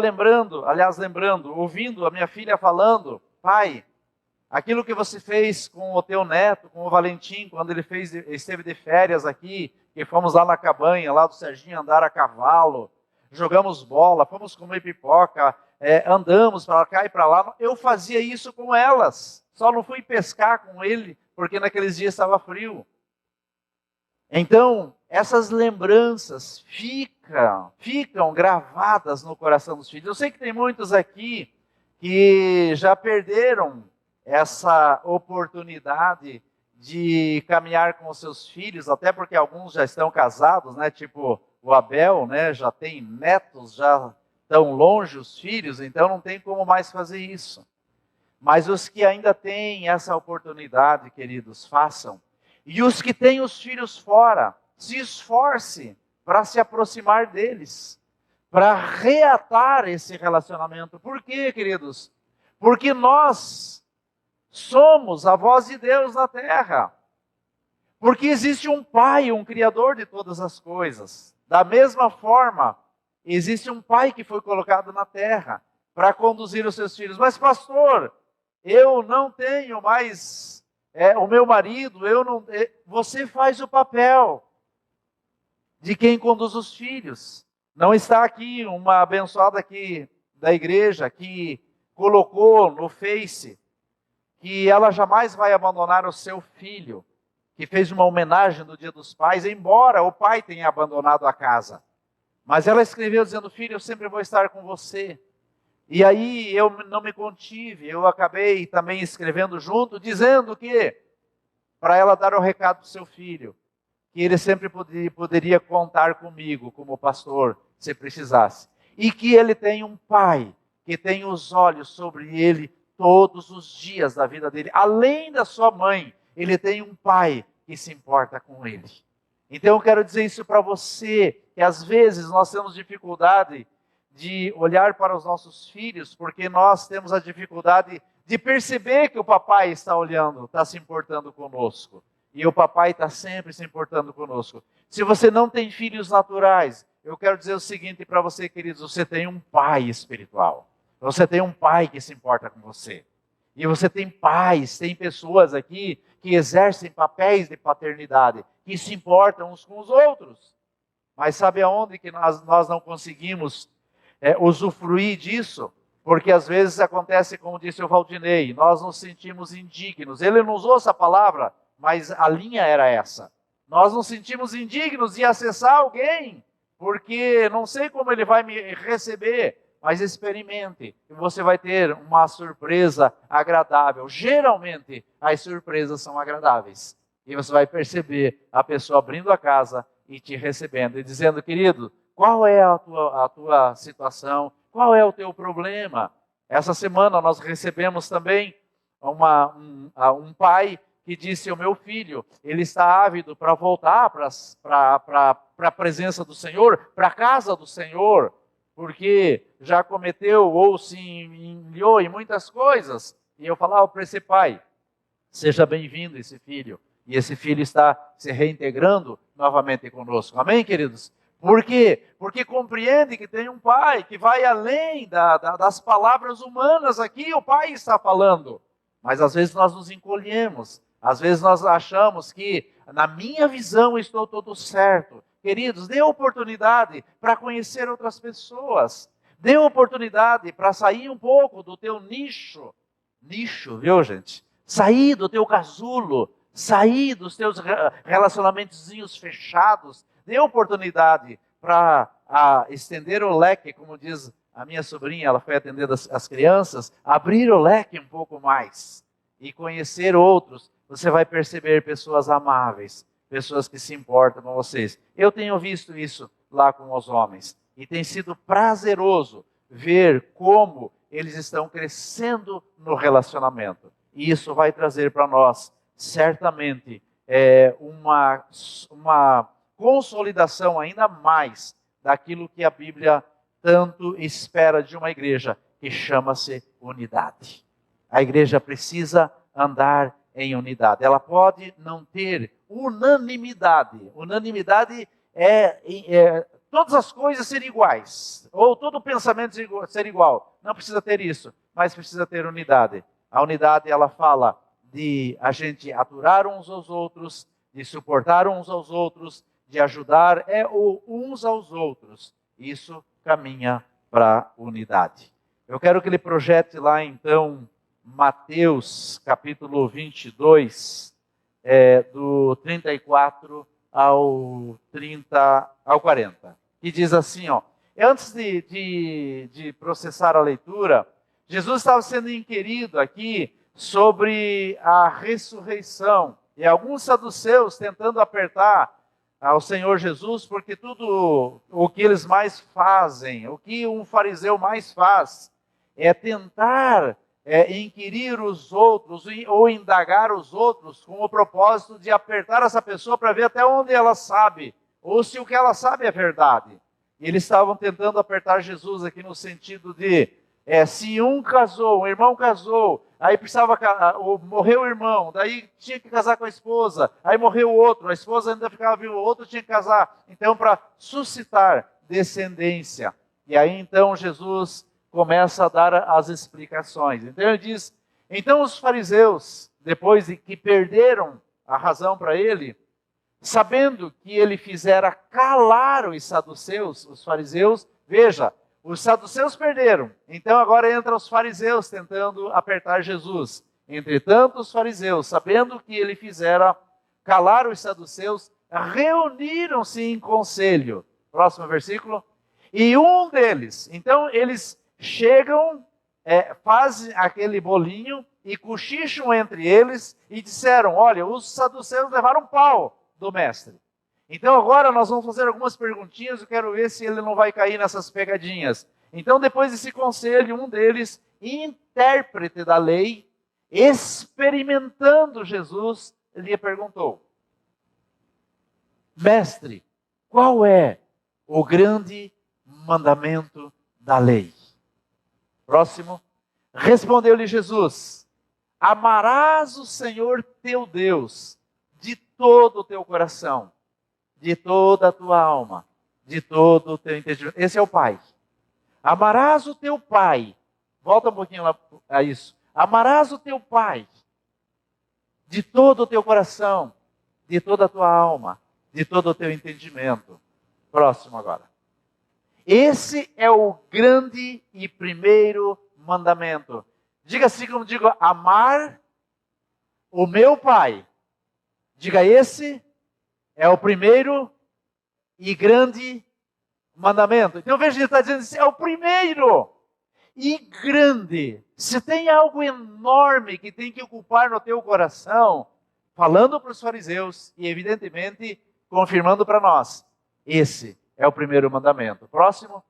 ouvindo a minha filha falando, pai, aquilo que você fez com o teu neto, com o Valentim, quando ele esteve de férias aqui, que fomos lá na cabanha, lá do Serginho, andar a cavalo, jogamos bola, fomos comer pipoca, andamos para cá e para lá. Eu fazia isso com elas, só não fui pescar com ele, porque naqueles dias estava frio. Então, essas lembranças ficam gravadas no coração dos filhos. Eu sei que tem muitos aqui que já perderam essa oportunidade de caminhar com os seus filhos, até porque alguns já estão casados, né? Tipo o Abel, né? Já tem netos, já estão longe os filhos, então não tem como mais fazer isso. Mas os que ainda têm essa oportunidade, queridos, façam. E os que têm os filhos fora, se esforce para se aproximar deles, para reatar esse relacionamento. Por quê, queridos? Porque nós somos a voz de Deus na terra. Porque existe um Pai, um Criador de todas as coisas. Da mesma forma, existe um Pai que foi colocado na terra para conduzir os seus filhos. Mas pastor, eu não tenho mais o meu marido, você faz o papel de quem conduz os filhos. Não está aqui uma abençoada aqui da igreja que colocou no Face que ela jamais vai abandonar o seu filho, que fez uma homenagem no Dia dos Pais, embora o pai tenha abandonado a casa. Mas ela escreveu dizendo: filho, eu sempre vou estar com você. E aí eu não me contive, eu acabei também escrevendo junto, dizendo que, para ela dar o recado para o seu filho, que ele sempre poderia contar comigo como pastor, se precisasse. E que ele tem um pai que tem os olhos sobre ele todos os dias da vida dele. Além da sua mãe, ele tem um pai que se importa com ele. Então eu quero dizer isso para você, que às vezes nós temos dificuldade de olhar para os nossos filhos, porque nós temos a dificuldade de perceber que o papai está olhando, está se importando conosco. E o papai está sempre se importando conosco. Se você não tem filhos naturais, eu quero dizer o seguinte para você, queridos: você tem um pai espiritual. Você tem um pai que se importa com você. E você tem pais, tem pessoas aqui que exercem papéis de paternidade, que se importam uns com os outros. Mas sabe aonde que nós não conseguimos usufruir disso? Porque às vezes acontece, como disse o Valdinei, nós nos sentimos indignos. Ele não usou essa palavra, mas a linha era essa. Nós nos sentimos indignos de acessar alguém, porque não sei como ele vai me receber, mas experimente e você vai ter uma surpresa agradável. Geralmente as surpresas são agradáveis. E você vai perceber a pessoa abrindo a casa e te recebendo e dizendo: querido, qual é a tua situação? Qual é o teu problema? Essa semana nós recebemos também um pai que disse: o meu filho, ele está ávido para voltar para a presença do Senhor, para a casa do Senhor, porque já cometeu ou se enliou em muitas coisas. E eu falava para esse pai: seja bem-vindo esse filho. E esse filho está se reintegrando novamente conosco. Amém, queridos? Por quê? Porque compreende que tem um pai que vai além das palavras humanas aqui. O pai está falando. Mas às vezes nós nos encolhemos. Às vezes nós achamos que, na minha visão, estou todo certo. Queridos, dê oportunidade para conhecer outras pessoas. Dê oportunidade para sair um pouco do teu nicho. Nicho, viu, gente? Sair do teu casulo. Sair dos teus relacionamentozinhos fechados. Dê oportunidade para estender o leque, como diz a minha sobrinha, ela foi atender as crianças, abrir o leque um pouco mais e conhecer outros. Você vai perceber pessoas amáveis, pessoas que se importam com vocês. Eu tenho visto isso lá com os homens e tem sido prazeroso ver como eles estão crescendo no relacionamento. E isso vai trazer para nós, certamente, uma consolidação ainda mais daquilo que a Bíblia tanto espera de uma igreja, que chama-se unidade. A igreja precisa andar em unidade. Ela pode não ter unanimidade. Unanimidade é todas as coisas serem iguais, ou todo pensamento ser igual. Não precisa ter isso, mas precisa ter unidade. A unidade, ela fala de a gente aturar uns aos outros, de suportar uns aos outros, de ajudar uns aos outros. Isso caminha para a unidade. Eu quero que ele projete lá então Mateus capítulo 22, do 34 ao 40. Que diz assim, ó. Antes de processar a leitura, Jesus estava sendo inquirido aqui sobre a ressurreição. E alguns saduceus tentando apertar ao Senhor Jesus, porque tudo o que eles mais fazem, o que um fariseu mais faz, é tentar inquirir os outros ou indagar os outros com o propósito de apertar essa pessoa para ver até onde ela sabe, ou se o que ela sabe é verdade. E eles estavam tentando apertar Jesus aqui no sentido de, se um irmão casou, aí precisava, morreu o irmão, daí tinha que casar com a esposa, aí morreu o outro, a esposa ainda ficava viva, o outro tinha que casar. Então, para suscitar descendência. E aí então Jesus começa a dar as explicações. Então ele diz, então os fariseus, depois de que perderam a razão para ele, sabendo que ele fizera calar os saduceus, os fariseus, veja, os saduceus perderam, então agora entram os fariseus tentando apertar Jesus. Entretanto, os fariseus, sabendo que ele fizera calar os saduceus, reuniram-se em conselho. Próximo versículo. E um deles, então eles chegam, fazem aquele bolinho e cochicham entre eles e disseram, olha, os saduceus levaram pau do mestre. Então agora nós vamos fazer algumas perguntinhas, eu quero ver se ele não vai cair nessas pegadinhas. Então depois desse conselho, um deles, intérprete da lei, experimentando Jesus, lhe perguntou, mestre, qual é o grande mandamento da lei? Próximo. Respondeu-lhe Jesus, amarás o Senhor teu Deus de todo o teu coração, de toda a tua alma, de todo o teu entendimento. Esse é o Pai. Amarás o teu Pai. Volta um pouquinho lá a isso. Amarás o teu Pai de todo o teu coração, de toda a tua alma, de todo o teu entendimento. Próximo agora. Esse é o grande e primeiro mandamento. Diga assim como digo, amar o meu Pai. Diga, esse é o primeiro e grande mandamento. Então veja, ele está dizendo, esse é o primeiro e grande. Se tem algo enorme que tem que ocupar no teu coração, falando para os fariseus e evidentemente confirmando para nós, esse é o primeiro mandamento. Próximo.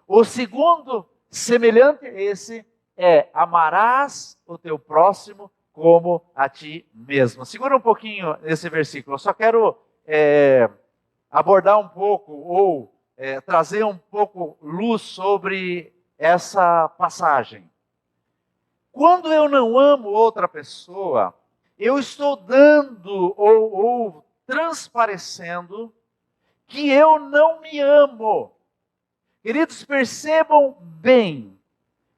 O segundo, semelhante a esse, é amarás o teu próximo como a ti mesmo. Segura um pouquinho esse versículo. Eu só quero abordar um pouco ou trazer um pouco luz sobre essa passagem. Quando eu não amo outra pessoa, eu estou dando ou transparecendo que eu não me amo. Queridos, percebam bem,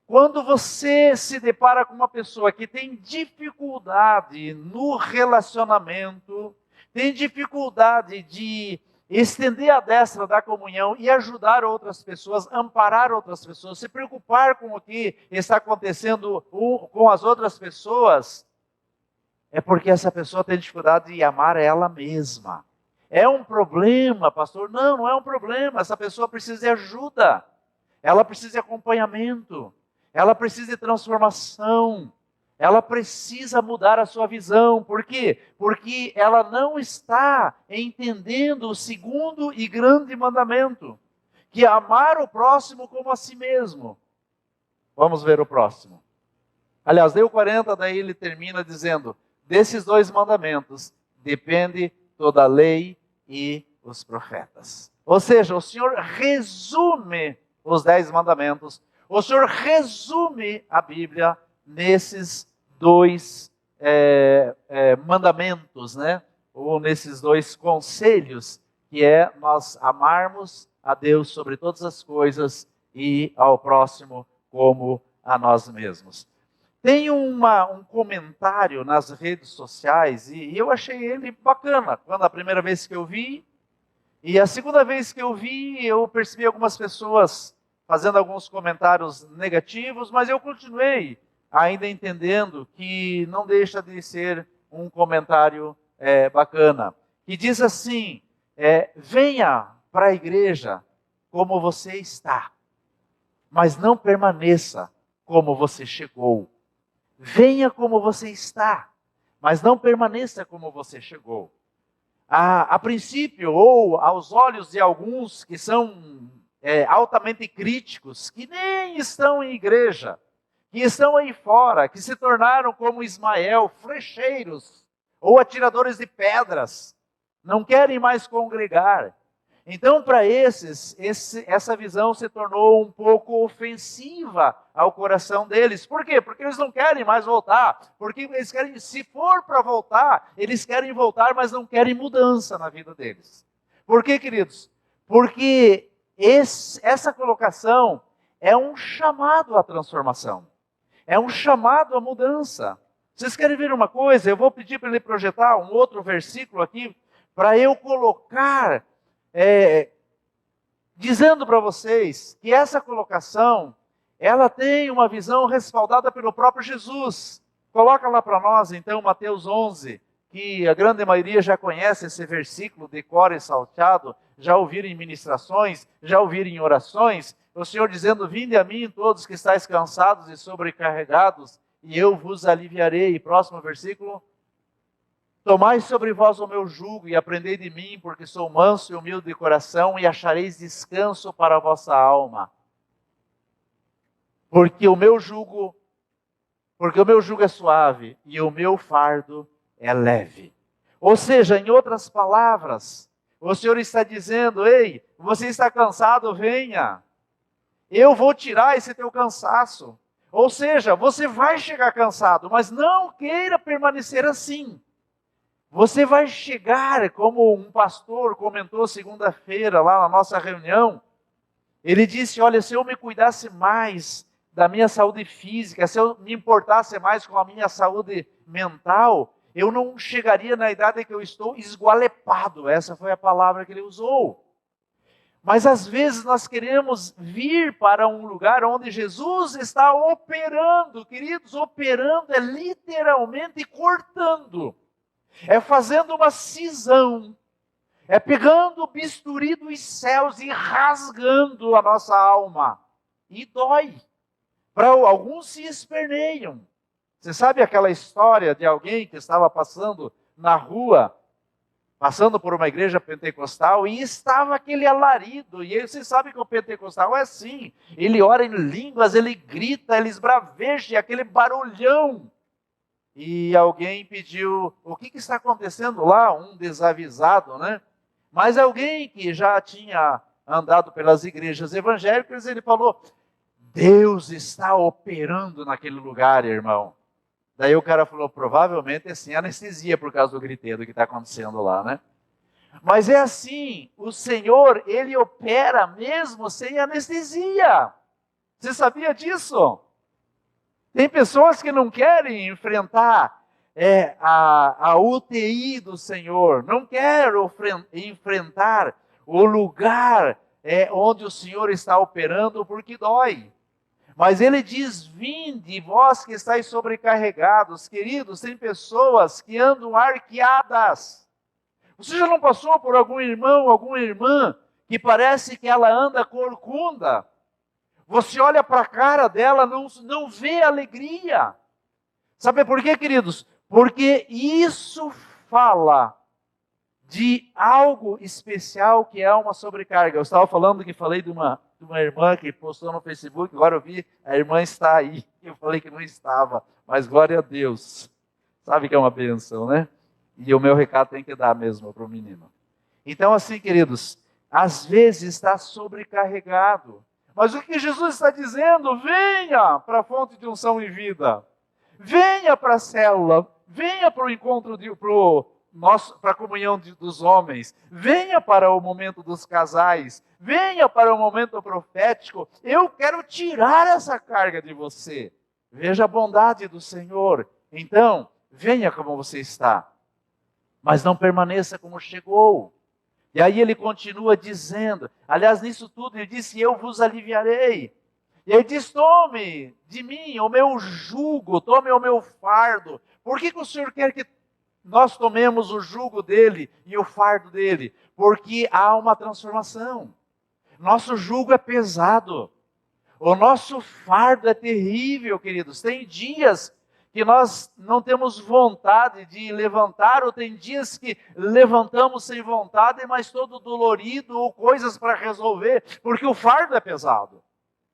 quando você se depara com uma pessoa que tem dificuldade no relacionamento, tem dificuldade de estender a destra da comunhão e ajudar outras pessoas, amparar outras pessoas, se preocupar com o que está acontecendo com as outras pessoas, é porque essa pessoa tem dificuldade de amar ela mesma. É um problema, pastor? Não, não é um problema. Essa pessoa precisa de ajuda. Ela precisa de acompanhamento. Ela precisa de transformação. Ela precisa mudar a sua visão. Por quê? Porque ela não está entendendo o segundo e grande mandamento, que é amar o próximo como a si mesmo. Vamos ver o próximo. Aliás, deu 40, daí ele termina dizendo, desses dois mandamentos depende toda a lei e os profetas. Ou seja, o Senhor resume os 10 mandamentos, o Senhor resume a Bíblia nesses dois mandamentos, né? Ou nesses dois conselhos, que é nós amarmos a Deus sobre todas as coisas e ao próximo como a nós mesmos. Tem um comentário nas redes sociais e eu achei ele bacana. Quando a primeira vez que eu vi, e a segunda vez que eu vi, eu percebi algumas pessoas fazendo alguns comentários negativos, mas eu continuei ainda entendendo que não deixa de ser um comentário bacana. Que diz assim, venha para a igreja como você está, mas não permaneça como você chegou. Venha como você está, mas não permaneça como você chegou. A princípio, ou aos olhos de alguns que são altamente críticos, que nem estão em igreja, que estão aí fora, que se tornaram como Ismael, flecheiros ou atiradores de pedras, não querem mais congregar. Então, para essa visão se tornou um pouco ofensiva ao coração deles. Por quê? Porque eles não querem mais voltar. Porque eles querem, se for para voltar, eles querem voltar, mas não querem mudança na vida deles. Por quê, queridos? Porque essa colocação é um chamado à transformação. É um chamado à mudança. Vocês querem ver uma coisa? Eu vou pedir para ele projetar um outro versículo aqui, para eu colocar, dizendo para vocês que essa colocação, ela tem uma visão respaldada pelo próprio Jesus. Coloca lá para nós, então, Mateus 11, que a grande maioria já conhece esse versículo de cor e salteado, já ouviram em ministrações, já ouviram em orações, o Senhor dizendo: vinde a mim todos que estáis cansados e sobrecarregados, e eu vos aliviarei. Próximo versículo. Tomai sobre vós o meu jugo e aprendei de mim, porque sou manso e humilde de coração, e achareis descanso para a vossa alma. Porque o meu jugo é suave e o meu fardo é leve. Ou seja, em outras palavras, o Senhor está dizendo: ei, você está cansado, venha. Eu vou tirar esse teu cansaço. Ou seja, você vai chegar cansado, mas não queira permanecer assim. Você vai chegar, como um pastor comentou segunda-feira lá na nossa reunião. Ele disse: olha, se eu me cuidasse mais da minha saúde física, se eu me importasse mais com a minha saúde mental, eu não chegaria na idade que eu estou esgualepado. Essa foi a palavra que ele usou. Mas às vezes nós queremos vir para um lugar onde Jesus está operando. Queridos, operando é literalmente cortando. É fazendo uma cisão. É pegando o bisturi dos céus e rasgando a nossa alma. E dói. Para alguns se esperneiam. Você sabe aquela história de alguém que estava passando na rua, passando por uma igreja pentecostal, e estava aquele alarido. E você sabe que o pentecostal é assim. Ele ora em línguas, ele grita, ele esbraveja, aquele barulhão. E alguém pediu: o que está acontecendo lá? Um desavisado, né? Mas alguém que já tinha andado pelas igrejas evangélicas, ele falou: Deus está operando naquele lugar, irmão. Daí o cara falou: provavelmente é sem anestesia por causa do griteiro que está acontecendo lá, né? Mas é assim, o Senhor, Ele opera mesmo sem anestesia. Você sabia disso? Tem pessoas que não querem enfrentar a UTI do Senhor, não querem enfrentar o lugar onde o Senhor está operando, porque dói. Mas ele diz: vinde, vós que estáis sobrecarregados. Queridos, tem pessoas que andam arqueadas. Você já não passou por algum irmão, alguma irmã, que parece que ela anda corcunda? Você olha para a cara dela, não vê alegria. Sabe por quê, queridos? Porque isso fala de algo especial que é uma sobrecarga. Eu estava falei de uma irmã que postou no Facebook, agora eu vi, a irmã está aí. Eu falei que não estava, mas glória a Deus. Sabe que é uma bênção, né? E o meu recado tem que dar mesmo para o menino. Então, assim, queridos, às vezes está sobrecarregado. Mas o que Jesus está dizendo? Venha para a fonte de unção e vida. Venha para a célula. Venha para o encontro, para a comunhão dos homens. Venha para o momento dos casais. Venha para o momento profético. Eu quero tirar essa carga de você. Veja a bondade do Senhor. Então, venha como você está. Mas não permaneça como chegou. E aí ele continua dizendo, aliás, nisso tudo ele disse: eu vos aliviarei. E ele diz: tome de mim o meu jugo, tome o meu fardo. Por que o Senhor quer que nós tomemos o jugo dele e o fardo dele? Porque há uma transformação. Nosso jugo é pesado. O nosso fardo é terrível, queridos. Tem dias que nós não temos vontade de levantar, ou tem dias que levantamos sem vontade, mas todo dolorido, ou coisas para resolver, porque o fardo é pesado.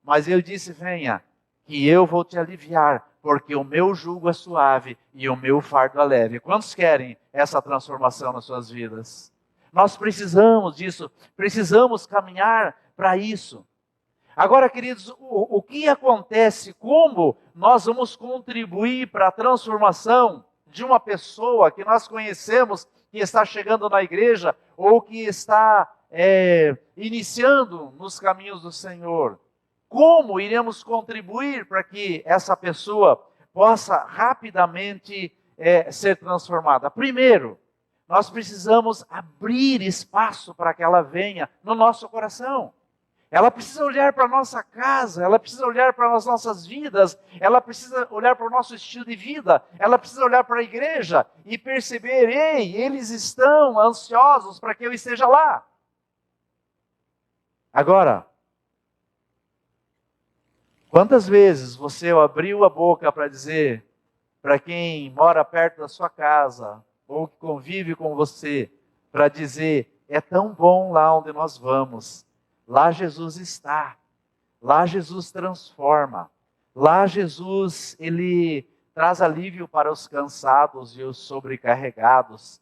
Mas ele disse: venha, que eu vou te aliviar, porque o meu jugo é suave e o meu fardo é leve. Quantos querem essa transformação nas suas vidas? Nós precisamos disso, precisamos caminhar para isso. Agora, queridos, o que acontece? Como nós vamos contribuir para a transformação de uma pessoa que nós conhecemos, que está chegando na igreja ou que está iniciando nos caminhos do Senhor? Como iremos contribuir para que essa pessoa possa rapidamente ser transformada? Primeiro, nós precisamos abrir espaço para que ela venha no nosso coração. Ela precisa olhar para a nossa casa, ela precisa olhar para as nossas vidas, ela precisa olhar para o nosso estilo de vida, ela precisa olhar para a igreja e perceber, ei, eles estão ansiosos para que eu esteja lá. Agora, quantas vezes você abriu a boca para dizer para quem mora perto da sua casa ou que convive com você, para dizer, é tão bom lá onde nós vamos. Lá Jesus está, lá Jesus transforma, lá Jesus, ele traz alívio para os cansados e os sobrecarregados.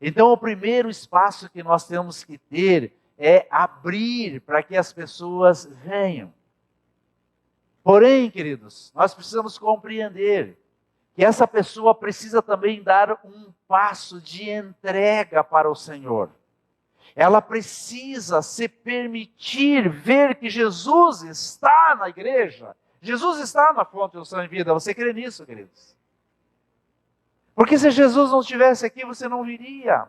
Então o primeiro espaço que nós temos que ter é abrir para que as pessoas venham. Porém, queridos, nós precisamos compreender que essa pessoa precisa também dar um passo de entrega para o Senhor. Ela precisa se permitir ver que Jesus está na igreja. Jesus está na fonte do Sangue e Vida. Você crê nisso, queridos? Porque se Jesus não estivesse aqui, você não viria.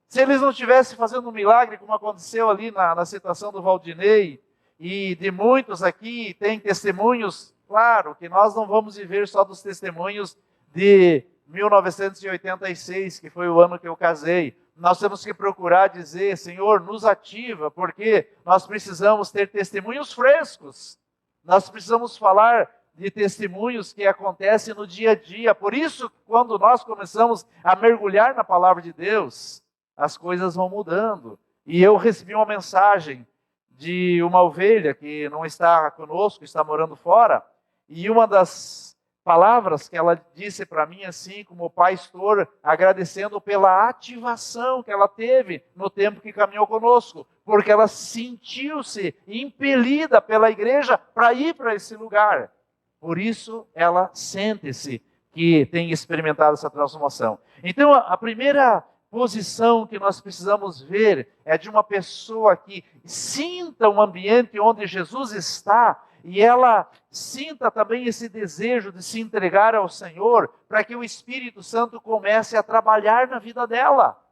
Se eles não estivessem fazendo um milagre, como aconteceu ali na situação do Valdinei, e de muitos aqui tem testemunhos, claro que nós não vamos viver só dos testemunhos de 1986, que foi o ano que eu casei. Nós temos que procurar dizer, Senhor, nos ativa, porque nós precisamos ter testemunhos frescos. Nós precisamos falar de testemunhos que acontecem no dia a dia. Por isso, quando nós começamos a mergulhar na palavra de Deus, as coisas vão mudando. E eu recebi uma mensagem de uma ovelha que não está conosco, está morando fora, e uma das palavras que ela disse para mim, assim como pastor, agradecendo pela ativação que ela teve no tempo que caminhou conosco, porque ela sentiu-se impelida pela igreja para ir para esse lugar. Por isso, ela sente-se que tem experimentado essa transformação. Então, a primeira posição que nós precisamos ver é de uma pessoa que sinta um ambiente onde Jesus está, e ela sinta também esse desejo de se entregar ao Senhor, para que o Espírito Santo comece a trabalhar na vida dela.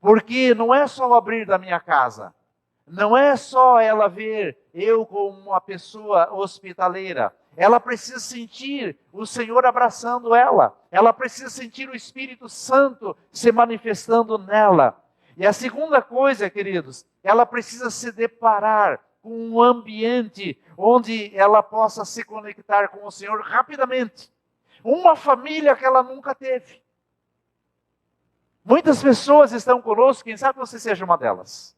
Porque não é só o abrir da minha casa, não é só ela ver eu como uma pessoa hospitaleira. Ela precisa sentir o Senhor abraçando ela precisa sentir o Espírito Santo se manifestando nela. E a segunda coisa, queridos, ela precisa se deparar com um ambiente onde ela possa se conectar com o Senhor rapidamente. Uma família que ela nunca teve. Muitas pessoas estão conosco, quem sabe você seja uma delas.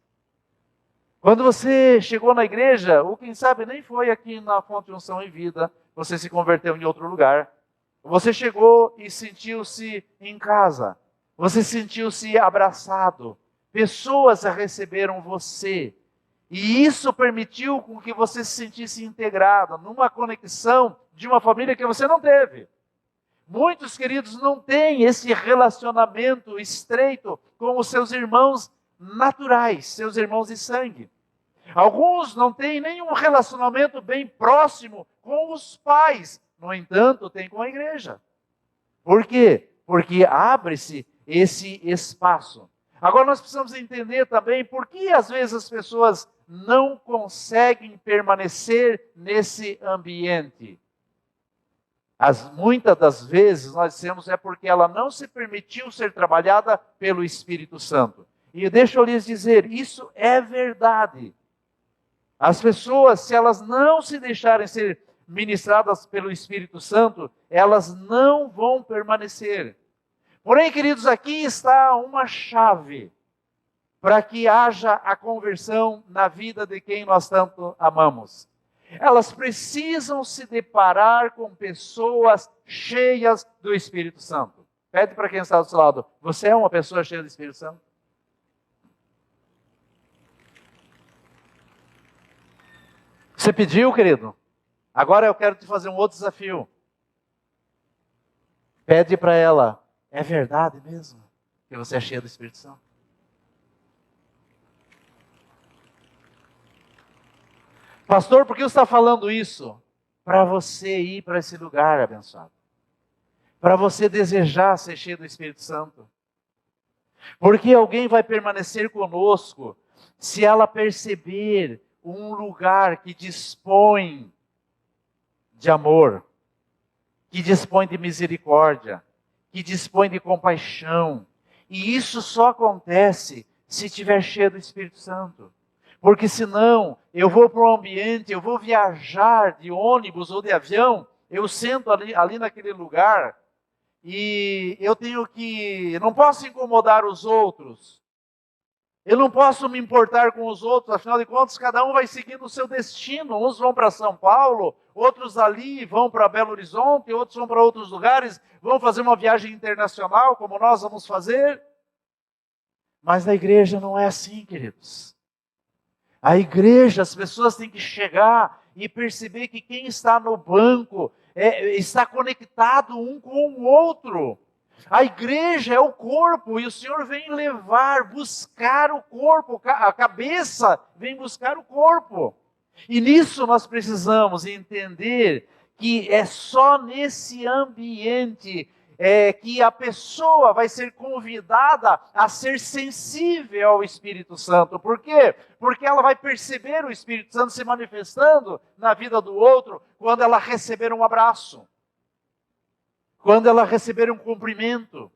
Quando você chegou na igreja, ou quem sabe nem foi aqui na Fonte de Unção e Vida, você se converteu em outro lugar. Você chegou e sentiu-se em casa. Você sentiu-se abraçado. Pessoas receberam você. E isso permitiu com que você se sentisse integrado numa conexão de uma família que você não teve. Muitos, queridos, não têm esse relacionamento estreito com os seus irmãos naturais, seus irmãos de sangue. Alguns não têm nenhum relacionamento bem próximo com os pais, no entanto, tem com a igreja. Por quê? Porque abre-se esse espaço. Agora nós precisamos entender também por que às vezes as pessoas não conseguem permanecer nesse ambiente. Muitas das vezes nós dizemos é porque ela não se permitiu ser trabalhada pelo Espírito Santo. E deixa eu lhes dizer, isso é verdade. As pessoas, se elas não se deixarem ser ministradas pelo Espírito Santo, elas não vão permanecer. Porém, queridos, aqui está uma chave para que haja a conversão na vida de quem nós tanto amamos. Elas precisam se deparar com pessoas cheias do Espírito Santo. Pede para quem está do seu lado, você é uma pessoa cheia do Espírito Santo? Você pediu, querido? Agora eu quero te fazer um outro desafio. Pede para ela, é verdade mesmo que você é cheia do Espírito Santo? Pastor, por que você está falando isso? Para você ir para esse lugar abençoado. Para você desejar ser cheio do Espírito Santo. Porque alguém vai permanecer conosco se ela perceber um lugar que dispõe de amor, que dispõe de misericórdia, que dispõe de compaixão. E isso só acontece se estiver cheio do Espírito Santo. Porque senão, eu vou para um ambiente, eu vou viajar de ônibus ou de avião, eu sento ali naquele lugar e eu não posso incomodar os outros. Eu não posso me importar com os outros, afinal de contas, cada um vai seguindo o seu destino. Uns vão para São Paulo, outros ali vão para Belo Horizonte, outros vão para outros lugares, vão fazer uma viagem internacional, como nós vamos fazer. Mas na igreja não é assim, queridos. A igreja, as pessoas têm que chegar e perceber que quem está no banco está conectado um com o outro. A igreja é o corpo e o Senhor vem buscar o corpo, a cabeça vem buscar o corpo. E nisso nós precisamos entender que é só nesse ambiente que a pessoa vai ser convidada a ser sensível ao Espírito Santo. Por quê? Porque ela vai perceber o Espírito Santo se manifestando na vida do outro quando ela receber um abraço, quando ela receber um cumprimento,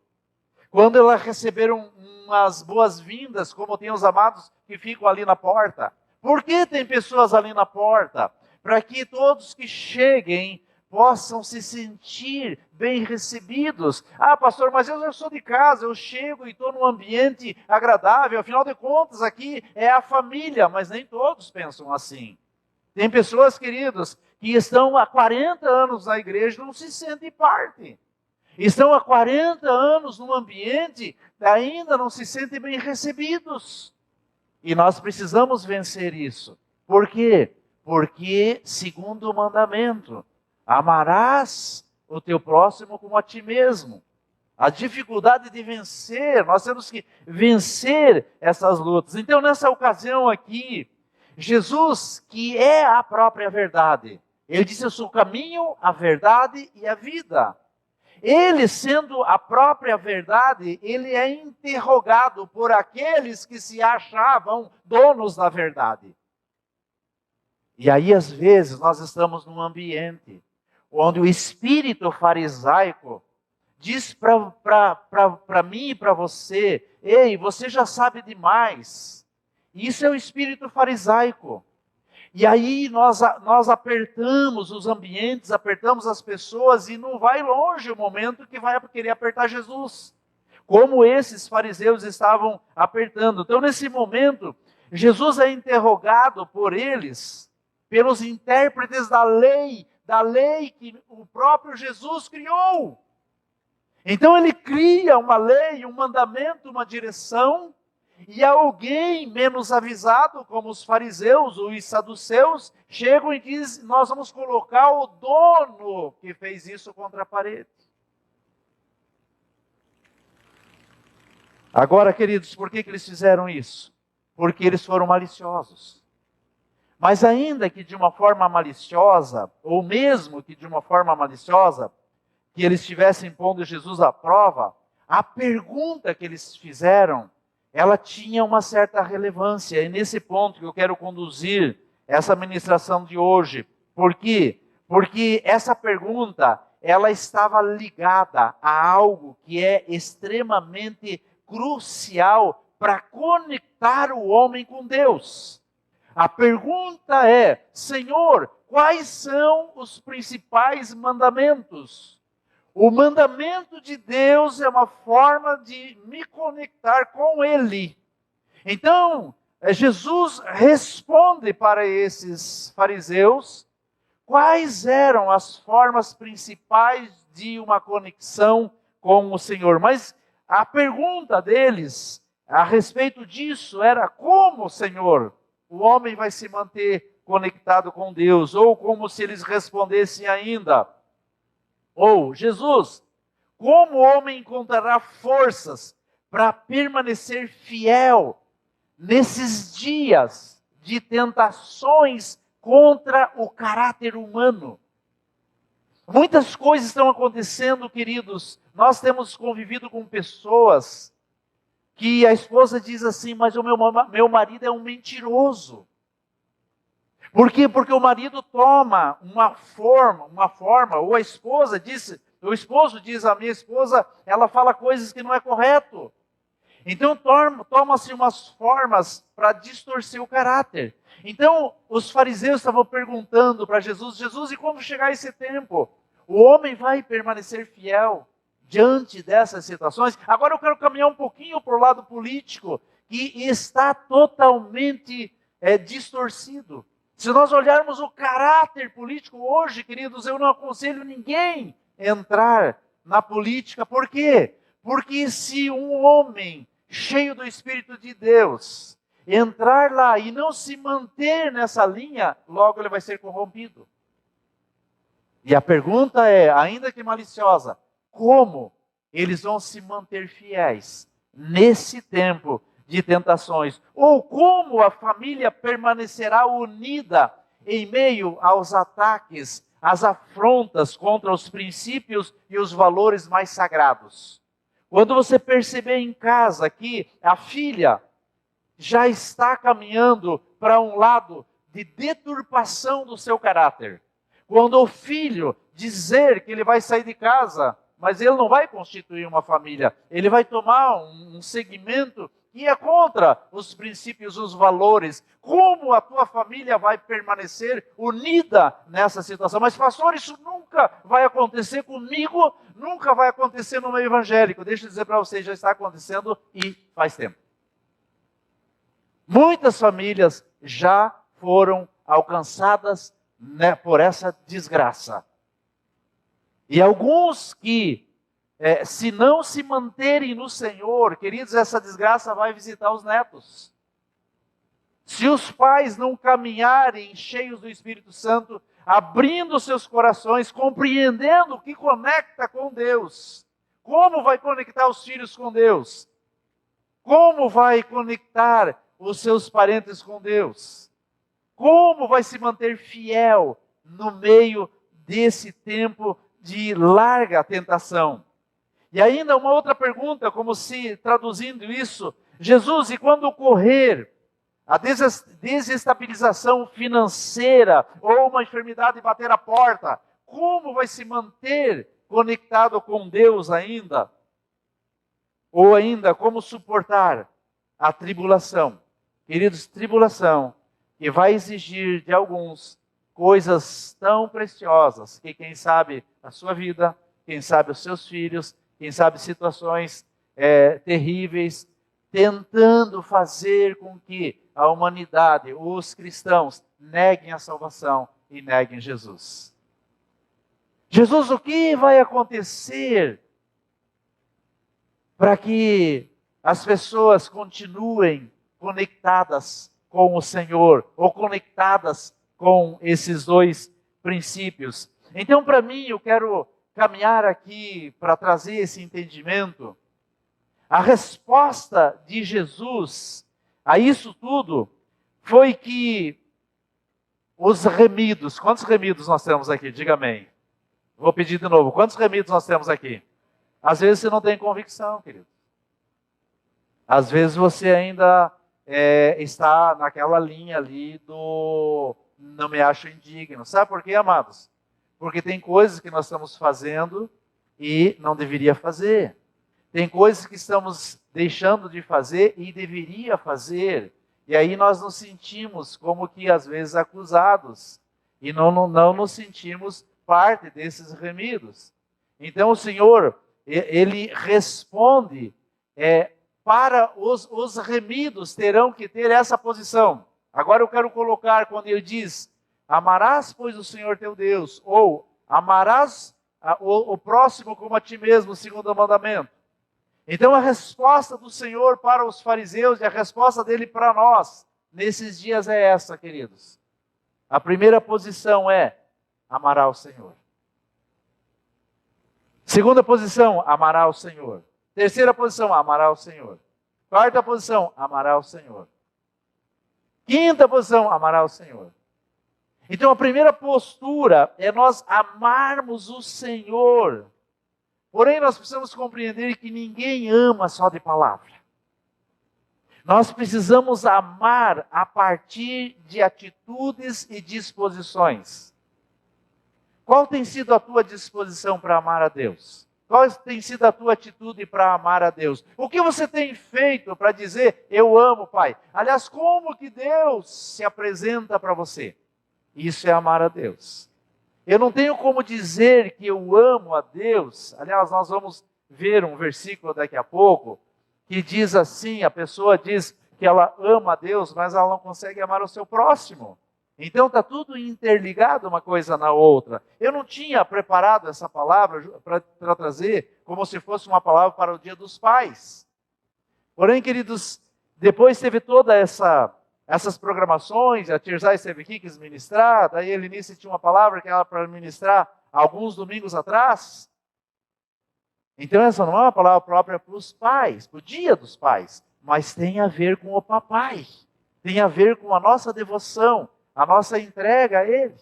quando ela receber umas boas-vindas, como tem os amados que ficam ali na porta. Por que tem pessoas ali na porta? Para que todos que cheguem possam se sentir bem recebidos. Ah, pastor, mas eu já sou de casa, eu chego e estou num ambiente agradável, afinal de contas aqui é a família, mas nem todos pensam assim. Tem pessoas, queridos, que estão há 40 anos na igreja e não se sentem parte. Estão há 40 anos num ambiente e ainda não se sentem bem recebidos. E nós precisamos vencer isso. Por quê? Porque, segundo o mandamento, amarás o teu próximo como a ti mesmo. A dificuldade de vencer, nós temos que vencer essas lutas. Então, nessa ocasião aqui, Jesus, que é a própria verdade, ele disse: eu sou o caminho, a verdade e a vida. Ele, sendo a própria verdade, ele é interrogado por aqueles que se achavam donos da verdade. E aí, às vezes, nós estamos num ambiente onde o espírito farisaico diz para mim e para você: ei, você já sabe demais. Isso é o espírito farisaico. E aí nós apertamos os ambientes, apertamos as pessoas, e não vai longe o momento que vai querer apertar Jesus, como esses fariseus estavam apertando. Então, nesse momento, Jesus é interrogado por eles, pelos intérpretes da lei que o próprio Jesus criou. Então ele cria uma lei, um mandamento, uma direção, e alguém menos avisado, como os fariseus ou os saduceus, chegam e dizem: nós vamos colocar o dono que fez isso contra a parede. Agora, queridos, por que eles fizeram isso? Porque eles foram maliciosos. Mas ainda que de uma forma maliciosa, ou mesmo que de uma forma maliciosa, que eles estivessem pondo Jesus à prova, a pergunta que eles fizeram, ela tinha uma certa relevância. E nesse ponto que eu quero conduzir essa ministração de hoje. Por quê? Porque essa pergunta, ela estava ligada a algo que é extremamente crucial para conectar o homem com Deus. A pergunta é: Senhor, quais são os principais mandamentos? O mandamento de Deus é uma forma de me conectar com Ele. Então, Jesus responde para esses fariseus quais eram as formas principais de uma conexão com o Senhor. Mas a pergunta deles a respeito disso era: como, Senhor, o homem vai se manter conectado com Deus, ou como se eles respondessem ainda, ou Jesus, como o homem encontrará forças para permanecer fiel nesses dias de tentações contra o caráter humano? Muitas coisas estão acontecendo, queridos. Nós temos convivido com pessoas que a esposa diz assim, mas o meu marido é um mentiroso. Por quê? Porque o marido toma uma forma, ou a esposa diz, o esposo diz à minha esposa, ela fala coisas que não é correto. Então toma-se umas formas para distorcer o caráter. Então os fariseus estavam perguntando para Jesus, e quando chegar esse tempo, o homem vai permanecer fiel diante dessas situações? Agora eu quero caminhar um pouquinho para o lado político, que está totalmente distorcido. Se nós olharmos o caráter político hoje, queridos, eu não aconselho ninguém a entrar na política. Por quê? Porque se um homem cheio do Espírito de Deus entrar lá e não se manter nessa linha, logo ele vai ser corrompido. E a pergunta é, ainda que maliciosa, como eles vão se manter fiéis nesse tempo de tentações? Ou como a família permanecerá unida em meio aos ataques, às afrontas contra os princípios e os valores mais sagrados? Quando você perceber em casa que a filha já está caminhando para um lado de deturpação do seu caráter, quando o filho dizer que ele vai sair de casa, mas ele não vai constituir uma família, ele vai tomar um segmento que é contra os princípios, os valores. Como a tua família vai permanecer unida nessa situação? Mas pastor, isso nunca vai acontecer comigo, nunca vai acontecer no meio evangélico. Deixa eu dizer para vocês, já está acontecendo e faz tempo. Muitas famílias já foram alcançadas por essa desgraça. E alguns que, se não se manterem no Senhor, queridos, essa desgraça vai visitar os netos. Se os pais não caminharem cheios do Espírito Santo, abrindo seus corações, compreendendo o que conecta com Deus, como vai conectar os filhos com Deus? Como vai conectar os seus parentes com Deus? Como vai se manter fiel no meio desse tempo de larga tentação? E ainda uma outra pergunta, como se traduzindo isso, Jesus, e quando ocorrer a desestabilização financeira ou uma enfermidade bater a porta, como vai se manter conectado com Deus ainda? Ou ainda, como suportar a tribulação? Queridos, tribulação que vai exigir de alguns coisas tão preciosas, que quem sabe a sua vida, quem sabe os seus filhos, quem sabe situações terríveis, tentando fazer com que a humanidade, os cristãos, neguem a salvação e neguem Jesus. Jesus, o que vai acontecer para que as pessoas continuem conectadas com o Senhor, ou conectadas com esses dois princípios? Então, para mim, eu quero caminhar aqui para trazer esse entendimento. A resposta de Jesus a isso tudo foi que os remidos, quantos remidos nós temos aqui? Diga amém. Vou pedir de novo, quantos remidos nós temos aqui? Às vezes você não tem convicção, querido. Às vezes você ainda está naquela linha ali do não me acho indigno. Sabe por quê, amados? Porque tem coisas que nós estamos fazendo e não deveria fazer. Tem coisas que estamos deixando de fazer e deveria fazer. E aí nós nos sentimos como que às vezes acusados. E não nos sentimos parte desses remidos. Então o Senhor, Ele responde, para os remidos terão que ter essa posição. Agora eu quero colocar quando Ele diz, amarás, pois, o Senhor teu Deus, ou amarás o próximo como a ti mesmo, segundo o mandamento. Então a resposta do Senhor para os fariseus e a resposta dele para nós, nesses dias é essa, queridos. A primeira posição é: amará o Senhor. Segunda posição: amará o Senhor. Terceira posição: amará o Senhor. Quarta posição: amará o Senhor. Quinta posição: amará o Senhor. Então a primeira postura é nós amarmos o Senhor. Porém, nós precisamos compreender que ninguém ama só de palavra. Nós precisamos amar a partir de atitudes e disposições. Qual tem sido a tua disposição para amar a Deus? Qual tem sido a tua atitude para amar a Deus? O que você tem feito para dizer, eu amo, Pai? Aliás, como que Deus se apresenta para você? Isso é amar a Deus. Eu não tenho como dizer que eu amo a Deus. Aliás, nós vamos ver um versículo daqui a pouco, que diz assim, a pessoa diz que ela ama a Deus, mas ela não consegue amar o seu próximo. Então está tudo interligado uma coisa na outra. Eu não tinha preparado essa palavra para trazer como se fosse uma palavra para o Dia dos Pais. Porém, queridos, depois teve toda essas programações, a Tirzai esteve aqui, quis ministrar, daí a Helenice tinha uma palavra que era para ministrar alguns domingos atrás. Então essa não é uma palavra própria para os pais, para o Dia dos Pais, mas tem a ver com o papai, tem a ver com a nossa devoção, a nossa entrega a Ele.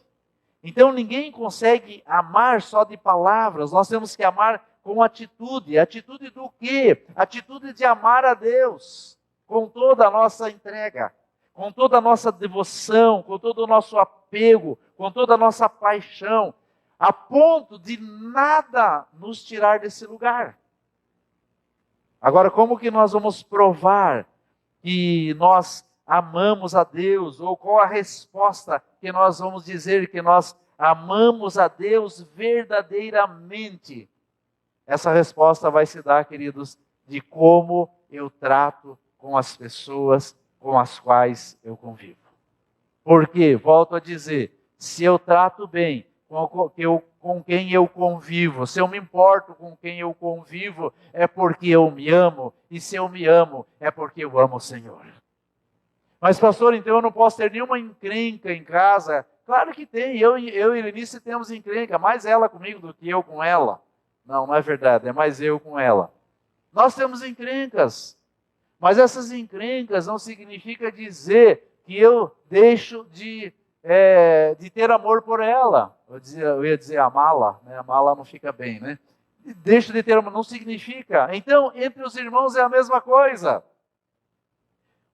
Então ninguém consegue amar só de palavras, nós temos que amar com atitude. Atitude do quê? Atitude de amar a Deus, com toda a nossa entrega, com toda a nossa devoção, com todo o nosso apego, com toda a nossa paixão, a ponto de nada nos tirar desse lugar. Agora, como que nós vamos provar que nós amamos a Deus? Ou qual a resposta que nós vamos dizer que nós amamos a Deus verdadeiramente? Essa resposta vai se dar, queridos, de como eu trato com as pessoas com as quais eu convivo. Porque, volto a dizer, se eu trato bem com quem eu convivo, se eu me importo com quem eu convivo, é porque eu me amo, e se eu me amo, é porque eu amo o Senhor. Mas pastor, então eu não posso ter nenhuma encrenca em casa? Claro que tem, eu e Helenice temos encrenca, mais ela comigo do que eu com ela. Não, não é verdade, é mais eu com ela. Nós temos encrencas, mas essas encrencas não significa dizer que eu deixo de ter amor por ela. Eu ia dizer amá-la, né? Amá-la não fica bem, né? Deixo de ter amor, não significa. Então, entre os irmãos é a mesma coisa.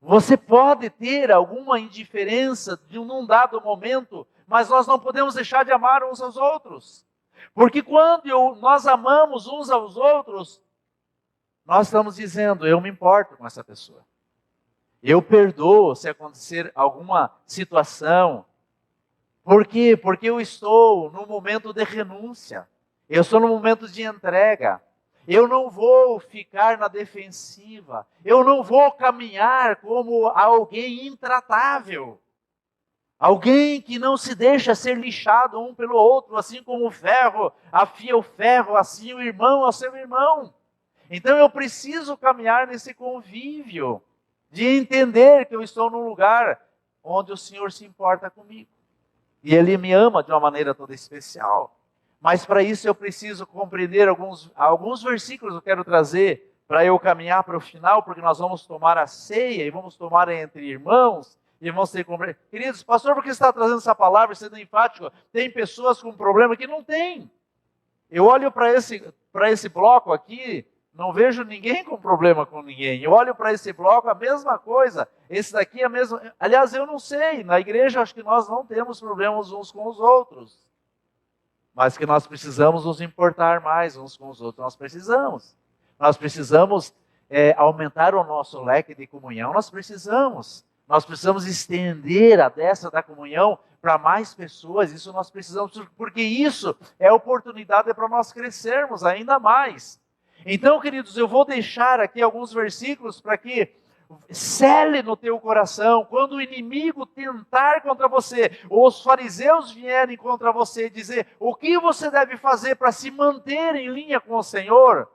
Você pode ter alguma indiferença num dado momento, mas nós não podemos deixar de amar uns aos outros. Porque quando nós amamos uns aos outros, nós estamos dizendo, eu me importo com essa pessoa. Eu perdoo se acontecer alguma situação. Por quê? Porque eu estou num momento de renúncia. Eu estou num momento de entrega. Eu não vou ficar na defensiva. Eu não vou caminhar como alguém intratável. Alguém que não se deixa ser lixado um pelo outro, assim como o ferro afia o ferro, assim o irmão ao seu irmão. Então eu preciso caminhar nesse convívio, de entender que eu estou num lugar onde o Senhor se importa comigo. E Ele me ama de uma maneira toda especial. Mas para isso eu preciso compreender alguns versículos que eu quero trazer para eu caminhar para o final, porque nós vamos tomar a ceia e vamos tomar entre irmãos e vamos ter que compreender. Queridos, pastor, por que você está trazendo essa palavra sendo enfático? Tem pessoas com problema que não tem. Eu olho para esse bloco aqui, não vejo ninguém com problema com ninguém. Eu olho para esse bloco, a mesma coisa. Esse daqui é a mesma. Aliás, eu não sei. Na igreja, acho que nós não temos problemas uns com os outros. Mas que nós precisamos nos importar mais uns com os outros. Nós precisamos. Nós precisamos aumentar o nosso leque de comunhão. Nós precisamos estender a destra da comunhão para mais pessoas. Isso nós precisamos, porque isso é oportunidade para nós crescermos ainda mais. Então, queridos, eu vou deixar aqui alguns versículos para que cele no teu coração, quando o inimigo tentar contra você, ou os fariseus vierem contra você e dizer o que você deve fazer para se manter em linha com o Senhor,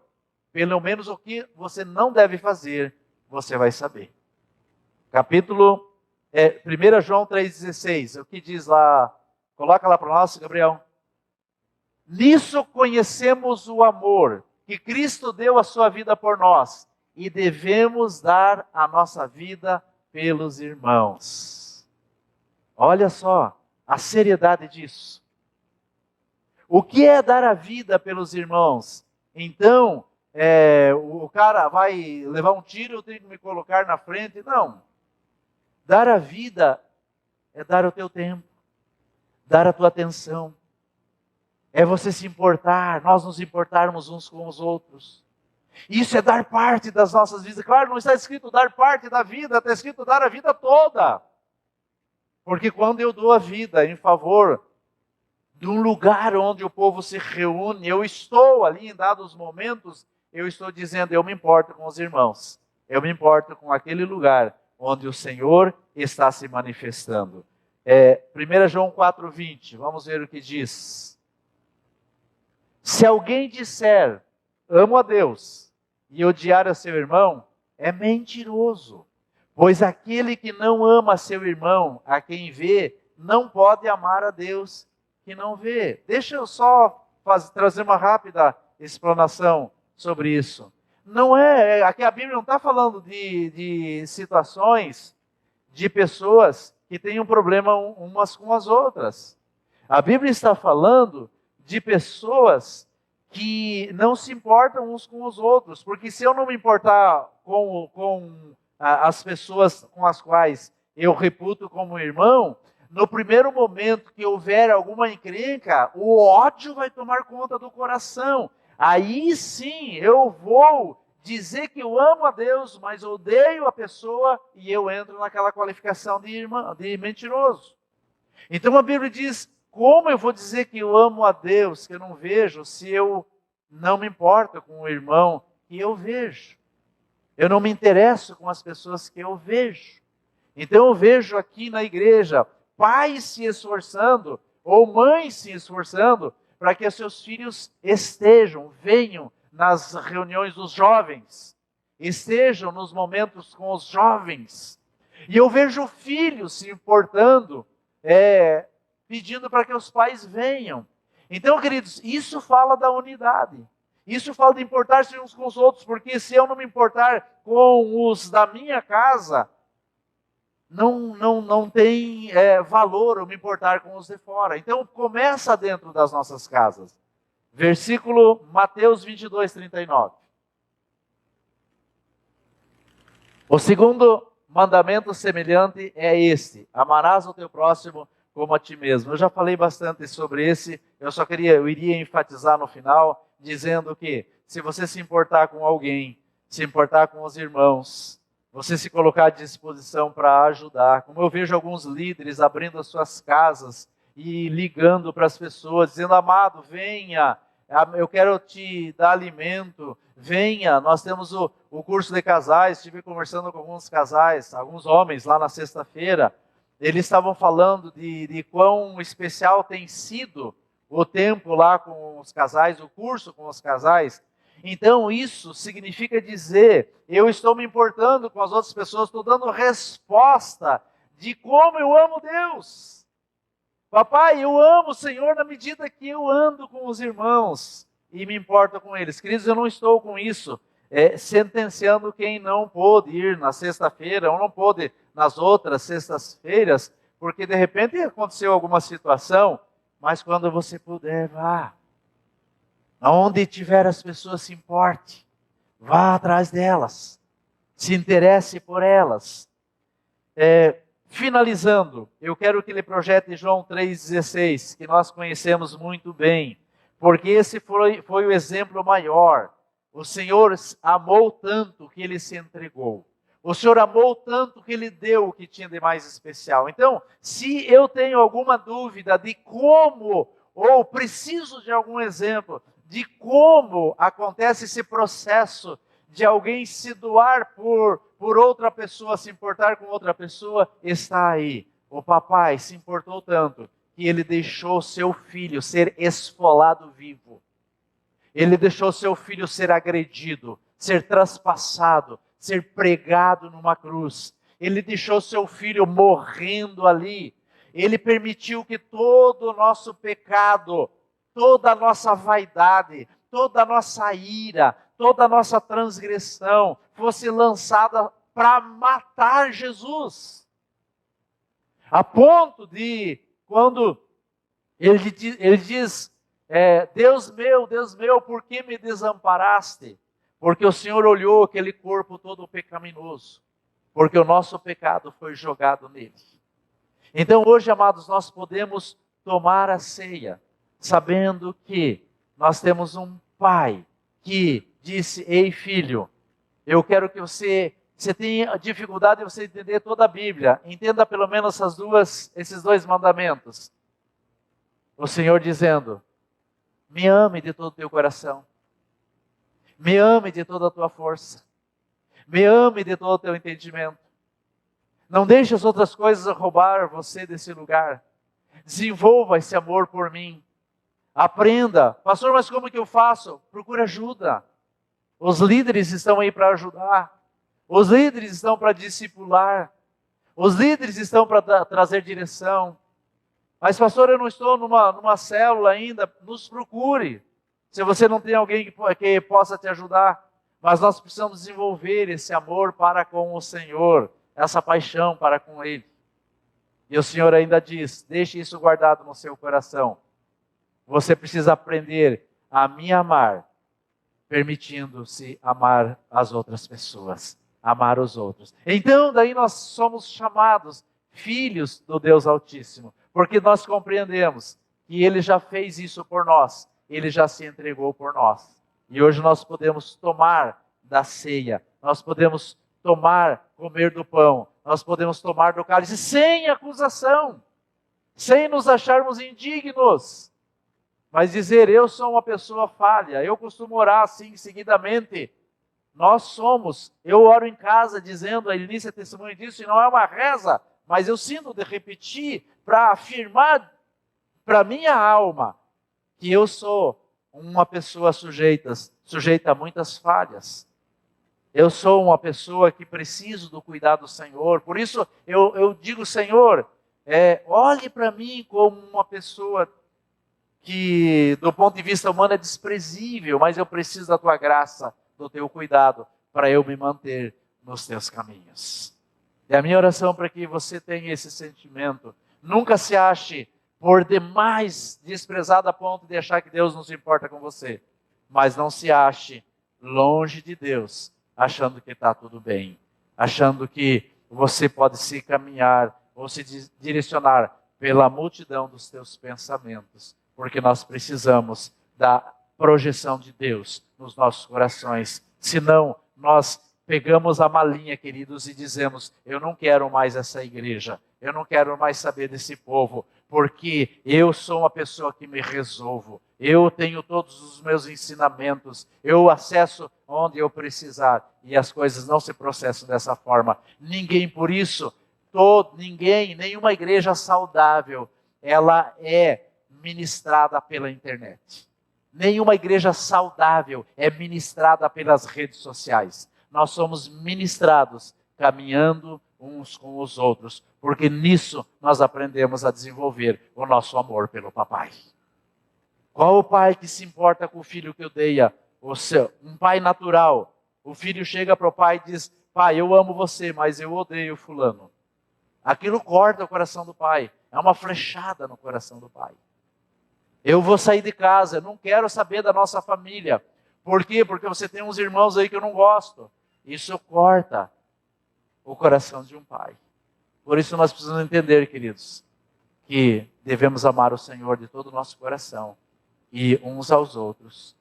pelo menos o que você não deve fazer, você vai saber. Capítulo 1 João 3,16, o que diz lá? Coloca lá para nós, Gabriel. Nisso conhecemos o amor, que Cristo deu a sua vida por nós, e devemos dar a nossa vida pelos irmãos. Olha só a seriedade disso. O que é dar a vida pelos irmãos? Então, o cara vai levar um tiro, eu tenho que me colocar na frente? Não. Dar a vida é dar o teu tempo, dar a tua atenção. É você se importar, nós nos importarmos uns com os outros. Isso é dar parte das nossas vidas. Claro, não está escrito dar parte da vida, está escrito dar a vida toda. Porque quando eu dou a vida em favor de um lugar onde o povo se reúne, eu estou ali em dados momentos, eu estou dizendo, eu me importo com os irmãos. Eu me importo com aquele lugar onde o Senhor está se manifestando. 1 João 4,20, vamos ver o que diz. Se alguém disser, amo a Deus, e odiar a seu irmão, é mentiroso. Pois aquele que não ama seu irmão, a quem vê, não pode amar a Deus que não vê. Deixa eu só trazer uma rápida explanação sobre isso. Aqui a Bíblia não está falando de situações de pessoas que têm um problema umas com as outras. A Bíblia está falando de pessoas que não se importam uns com os outros. Porque se eu não me importar com as pessoas com as quais eu reputo como irmão, no primeiro momento que houver alguma encrenca, o ódio vai tomar conta do coração. Aí sim eu vou dizer que eu amo a Deus, mas odeio a pessoa, e eu entro naquela qualificação de mentiroso. Então a Bíblia diz, como eu vou dizer que eu amo a Deus, que eu não vejo, se eu não me importo com o irmão que eu vejo? Eu não me interesso com as pessoas que eu vejo. Então eu vejo aqui na igreja pais se esforçando, ou mães se esforçando, para que os seus filhos venham nas reuniões dos jovens, estejam nos momentos com os jovens. E eu vejo filhos se importando, pedindo para que os pais venham. Então, queridos, isso fala da unidade. Isso fala de importar-se uns com os outros, porque se eu não me importar com os da minha casa, não tem valor eu me importar com os de fora. Então, começa dentro das nossas casas. Versículo Mateus 22, 39. O segundo mandamento semelhante é este: amarás o teu próximo como a ti mesmo. Eu já falei bastante sobre esse, eu iria enfatizar no final, dizendo que se você se importar com alguém, se importar com os irmãos, você se colocar à disposição para ajudar. Como eu vejo alguns líderes abrindo as suas casas e ligando para as pessoas, dizendo, amado, venha, eu quero te dar alimento, venha. Nós temos o curso de casais, estive conversando com alguns casais, alguns homens lá na sexta-feira, eles estavam falando de quão especial tem sido o tempo lá com os casais, o curso com os casais. Então isso significa dizer, eu estou me importando com as outras pessoas, estou dando resposta de como eu amo Deus. Papai, eu amo o Senhor na medida que eu ando com os irmãos e me importo com eles. Queridos, eu não estou com isso sentenciando quem não pôde ir na sexta-feira ou não pôde nas outras sextas-feiras, porque de repente aconteceu alguma situação, mas quando você puder, vá. Aonde tiver as pessoas, se importe. Vá atrás delas. Se interesse por elas. Finalizando, eu quero que ele projete João 3,16, que nós conhecemos muito bem, porque esse foi o exemplo maior. O Senhor amou tanto que Ele se entregou. O Senhor amou tanto que Ele deu o que tinha de mais especial. Então, se eu tenho alguma dúvida de como, ou preciso de algum exemplo, de como acontece esse processo de alguém se doar por outra pessoa, se importar com outra pessoa, está aí. O papai se importou tanto que ele deixou seu filho ser esfolado vivo. Ele deixou seu filho ser agredido, ser traspassado, ser pregado numa cruz. Ele deixou seu filho morrendo ali. Ele permitiu que todo o nosso pecado, toda a nossa vaidade, toda a nossa ira, toda a nossa transgressão fosse lançada para matar Jesus. A ponto de, quando ele diz, Deus meu, por que me desamparaste? Porque o Senhor olhou aquele corpo todo pecaminoso, porque o nosso pecado foi jogado nele. Então hoje, amados, nós podemos tomar a ceia, sabendo que nós temos um Pai que disse: ei filho, eu quero que você tenha dificuldade de você entender toda a Bíblia, entenda pelo menos esses dois mandamentos. O Senhor dizendo: me ame de todo o teu coração, me ame de toda a tua força, me ame de todo o teu entendimento. Não deixe as outras coisas roubar você desse lugar. Desenvolva esse amor por mim. Aprenda. Pastor, mas como que eu faço? Procura ajuda. Os líderes estão aí para ajudar. Os líderes estão para discipular. Os líderes estão para trazer direção. Mas pastor, eu não estou numa célula ainda. Nos procure. Se você não tem alguém que possa te ajudar. Mas nós precisamos desenvolver esse amor para com o Senhor. Essa paixão para com Ele. E o Senhor ainda diz: deixe isso guardado no seu coração. Você precisa aprender a me amar, permitindo-se amar as outras pessoas, amar os outros. Então, daí nós somos chamados filhos do Deus Altíssimo, porque nós compreendemos que Ele já fez isso por nós, Ele já se entregou por nós. E hoje nós podemos tomar da ceia, nós podemos comer do pão, nós podemos tomar do cálice sem acusação, sem nos acharmos indignos, mas dizer: eu sou uma pessoa falha, eu costumo orar assim seguidamente. Eu oro em casa dizendo, a Eunice é testemunha disso, e não é uma reza, mas eu sinto de repetir para afirmar para minha alma que eu sou uma pessoa sujeita a muitas falhas. Eu sou uma pessoa que preciso do cuidado do Senhor. Por isso eu digo: Senhor, olhe para mim como uma pessoa que do ponto de vista humano é desprezível, mas eu preciso da tua graça, do teu cuidado, para eu me manter nos teus caminhos. E a minha oração para que você tenha esse sentimento. Nunca se ache por demais desprezado a ponto de achar que Deus não se importa com você. Mas não se ache longe de Deus, achando que está tudo bem, achando que você pode se caminhar ou se direcionar pela multidão dos teus pensamentos, porque nós precisamos da projeção de Deus nos nossos corações. Senão, nós pegamos a malinha, queridos, e dizemos: eu não quero mais essa igreja, eu não quero mais saber desse povo, porque eu sou uma pessoa que me resolvo, eu tenho todos os meus ensinamentos, eu acesso onde eu precisar, e as coisas não se processam dessa forma. Ninguém, por isso, nenhuma igreja saudável, ela é ministrada pela internet. Nenhuma igreja saudável é ministrada pelas redes sociais. Nós somos ministrados caminhando uns com os outros, porque nisso nós aprendemos a desenvolver o nosso amor pelo papai. Qual o pai que se importa com o filho que odeia? Um pai natural. O filho chega para o pai e diz: pai, eu amo você, mas eu odeio fulano. Aquilo corta o coração do pai. É uma flechada no coração do pai. Eu vou sair de casa, eu não quero saber da nossa família. Por quê? Porque você tem uns irmãos aí que eu não gosto. Isso corta o coração de um pai. Por isso nós precisamos entender, queridos, que devemos amar o Senhor de todo o nosso coração e uns aos outros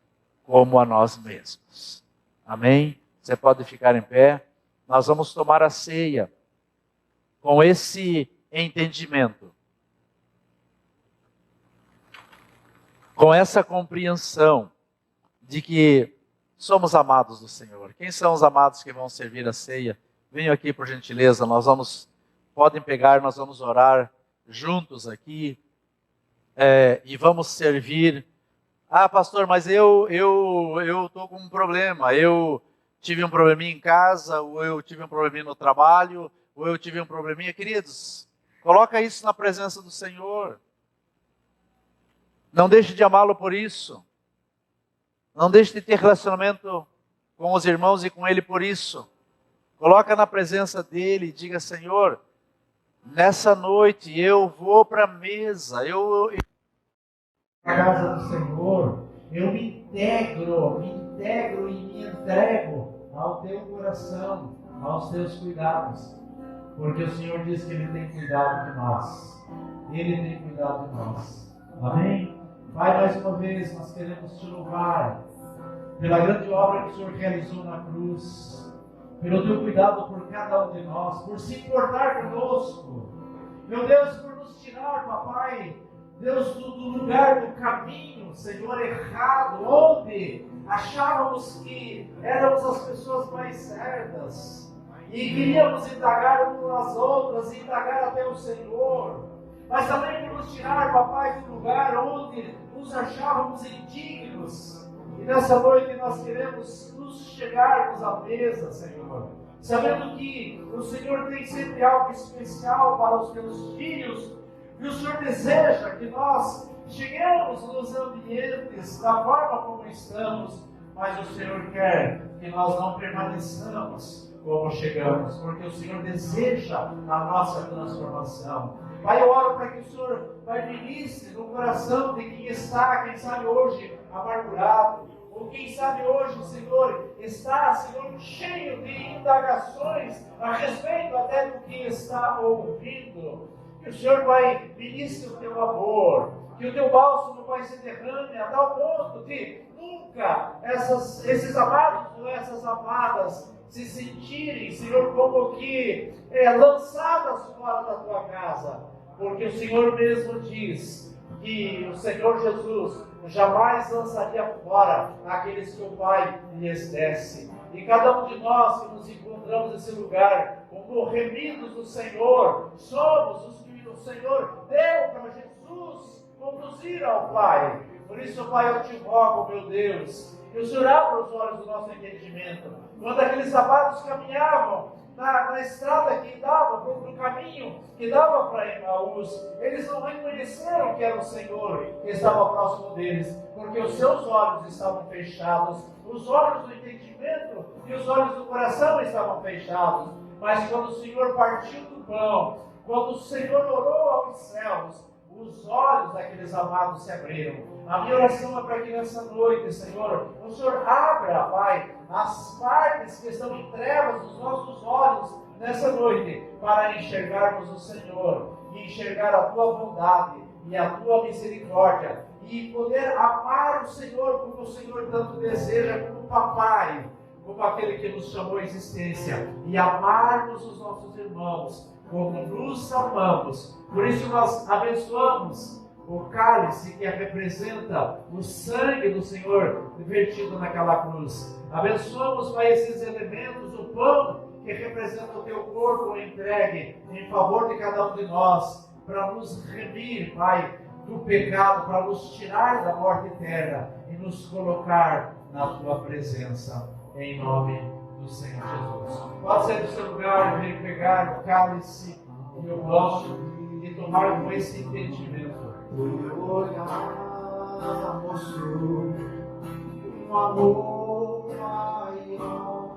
como a nós mesmos. Amém? Você pode ficar em pé. Nós vamos tomar a ceia com esse entendimento, com essa compreensão de que somos amados do Senhor. Quem são os amados que vão servir a ceia? Venham aqui, por gentileza. Podem pegar, nós vamos orar juntos aqui e vamos servir. Ah, pastor, mas eu estou com um problema. Eu tive um probleminha em casa, ou eu tive um probleminha no trabalho, ou eu tive um probleminha, queridos, coloca isso na presença do Senhor. Não deixe de amá-lo por isso. Não deixe de ter relacionamento com os irmãos e com Ele por isso. Coloca na presença dEle e diga: Senhor, nessa noite eu vou para a mesa, Na casa do Senhor, eu me integro e me entrego ao teu coração, aos teus cuidados. Porque o Senhor diz que Ele tem cuidado de nós. Ele tem cuidado de nós. Amém? Pai, mais uma vez nós queremos te louvar pela grande obra que o Senhor realizou na cruz, pelo teu cuidado por cada um de nós, por se importar conosco. Meu Deus, por nos tirar, papai, Deus, do lugar do caminho, Senhor, errado, onde achávamos que éramos as pessoas mais certas e queríamos indagar umas às outras e indagar até o Senhor. Mas também por nos tirar, papai, do lugar onde nos achávamos indignos. E nessa noite nós queremos nos chegarmos à mesa, Senhor, sabendo que o Senhor tem sempre algo especial para os teus filhos, e o Senhor deseja que nós cheguemos nos ambientes da forma como estamos, mas o Senhor quer que nós não permaneçamos como chegamos, porque o Senhor deseja a nossa transformação. Pai, eu oro para que o Senhor vai ministre no coração de quem está, quem sabe hoje, amargurado, ou quem sabe hoje, Senhor, está, Senhor, cheio de indagações a respeito até do que está ouvindo. Que o Senhor vai ministre o teu amor, que o teu bálsamo vai se derrame a tal ponto que nunca esses amados ou essas amadas se sentirem, Senhor, como que lançadas fora da tua casa. Porque o Senhor mesmo diz que o Senhor Jesus jamais lançaria fora aqueles que o Pai lhes desse. E cada um de nós que nos encontramos nesse lugar, como remidos do Senhor, somos os que o Senhor deu para Jesus conduzir ao Pai. Por isso, Pai, eu te rogo, meu Deus, que o Senhor abra os olhos do nosso entendimento. Quando aqueles amados caminhavam na estrada que dava, no caminho que dava para Emaús, eles não reconheceram que era o Senhor que estava próximo deles, porque os seus olhos estavam fechados, os olhos do entendimento e os olhos do coração estavam fechados. Mas quando o Senhor partiu do pão, quando o Senhor orou aos céus, os olhos daqueles amados se abriram. A minha oração é para que nessa noite, Senhor, o Senhor abra, Pai, as partes que estão em trevas dos nossos olhos nessa noite, para enxergarmos o Senhor, e enxergar a Tua bondade e a Tua misericórdia, e poder amar o Senhor como o Senhor tanto deseja, como Papai, como aquele que nos chamou à existência, e amarmos os nossos irmãos como nos amamos. Por isso nós abençoamos o cálice que representa o sangue do Senhor vertido naquela cruz. Abençoamos, Pai, esses elementos, o pão que representa o teu corpo entregue em favor de cada um de nós, para nos remir, Pai, do pecado, para nos tirar da morte eterna e nos colocar na tua presença, em nome do Senhor Jesus. Pode ser do seu lugar, vir pegar o cálice e o pão e tomar com esse entendimento. Olhar mostrou um amor maior.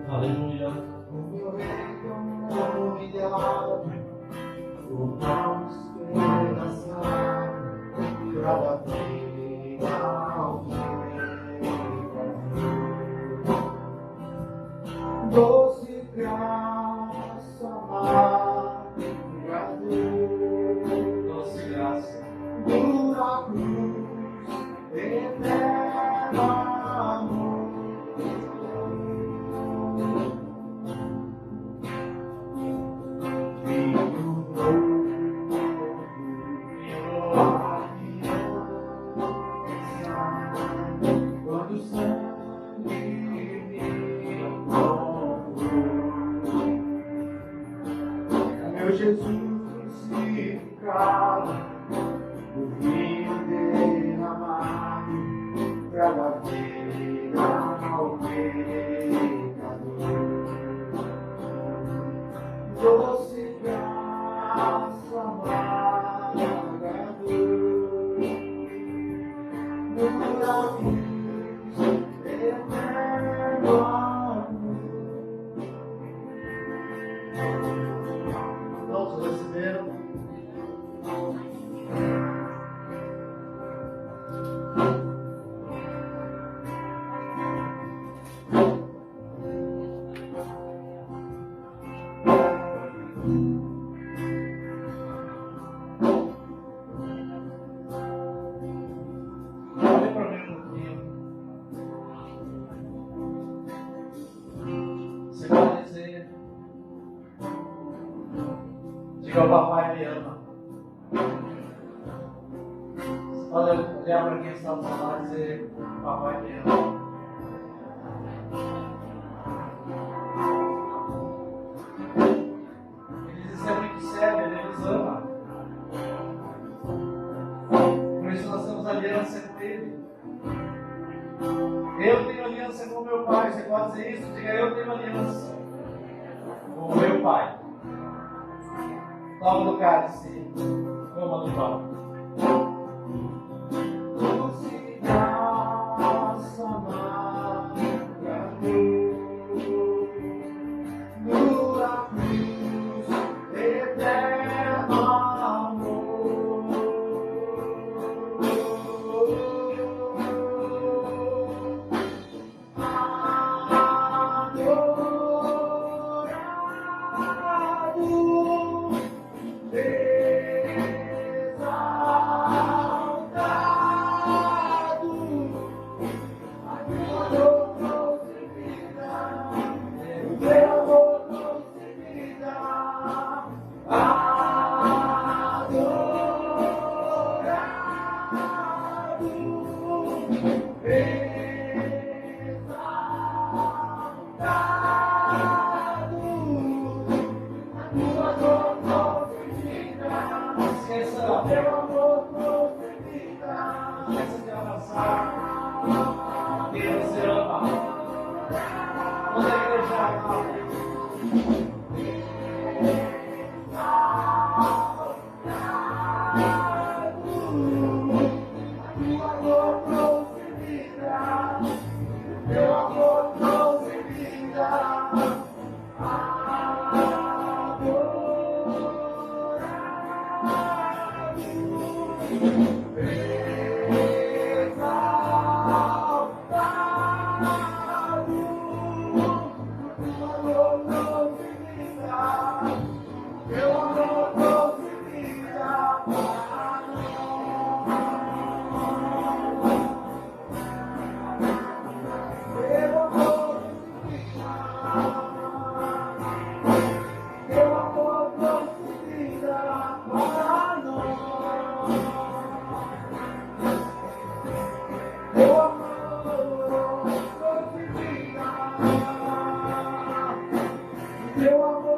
Aleluia. O meu rei tão humilhado, por não esperança, cada vida alguém. Doce graça, amar, Doce graça. dura cruz, eterno amor. Quando o sangue me encontrou, meu Jesus crucificado, o vinho derramado, para bater ao pecador. Todos receberam. Olha para mim um pouquinho. Você pode dizer: diga ao papai me ama. Você pode olhar para quem está do seu lado e dizer: papai me ama. Eles é muito sério, ele nos ama. Por isso nós temos aliança com ele. Eu tenho aliança com o meu pai. Você pode dizer isso? Diga: eu tenho aliança com o meu pai. Toma do cálice, coma do pão. Meu amor.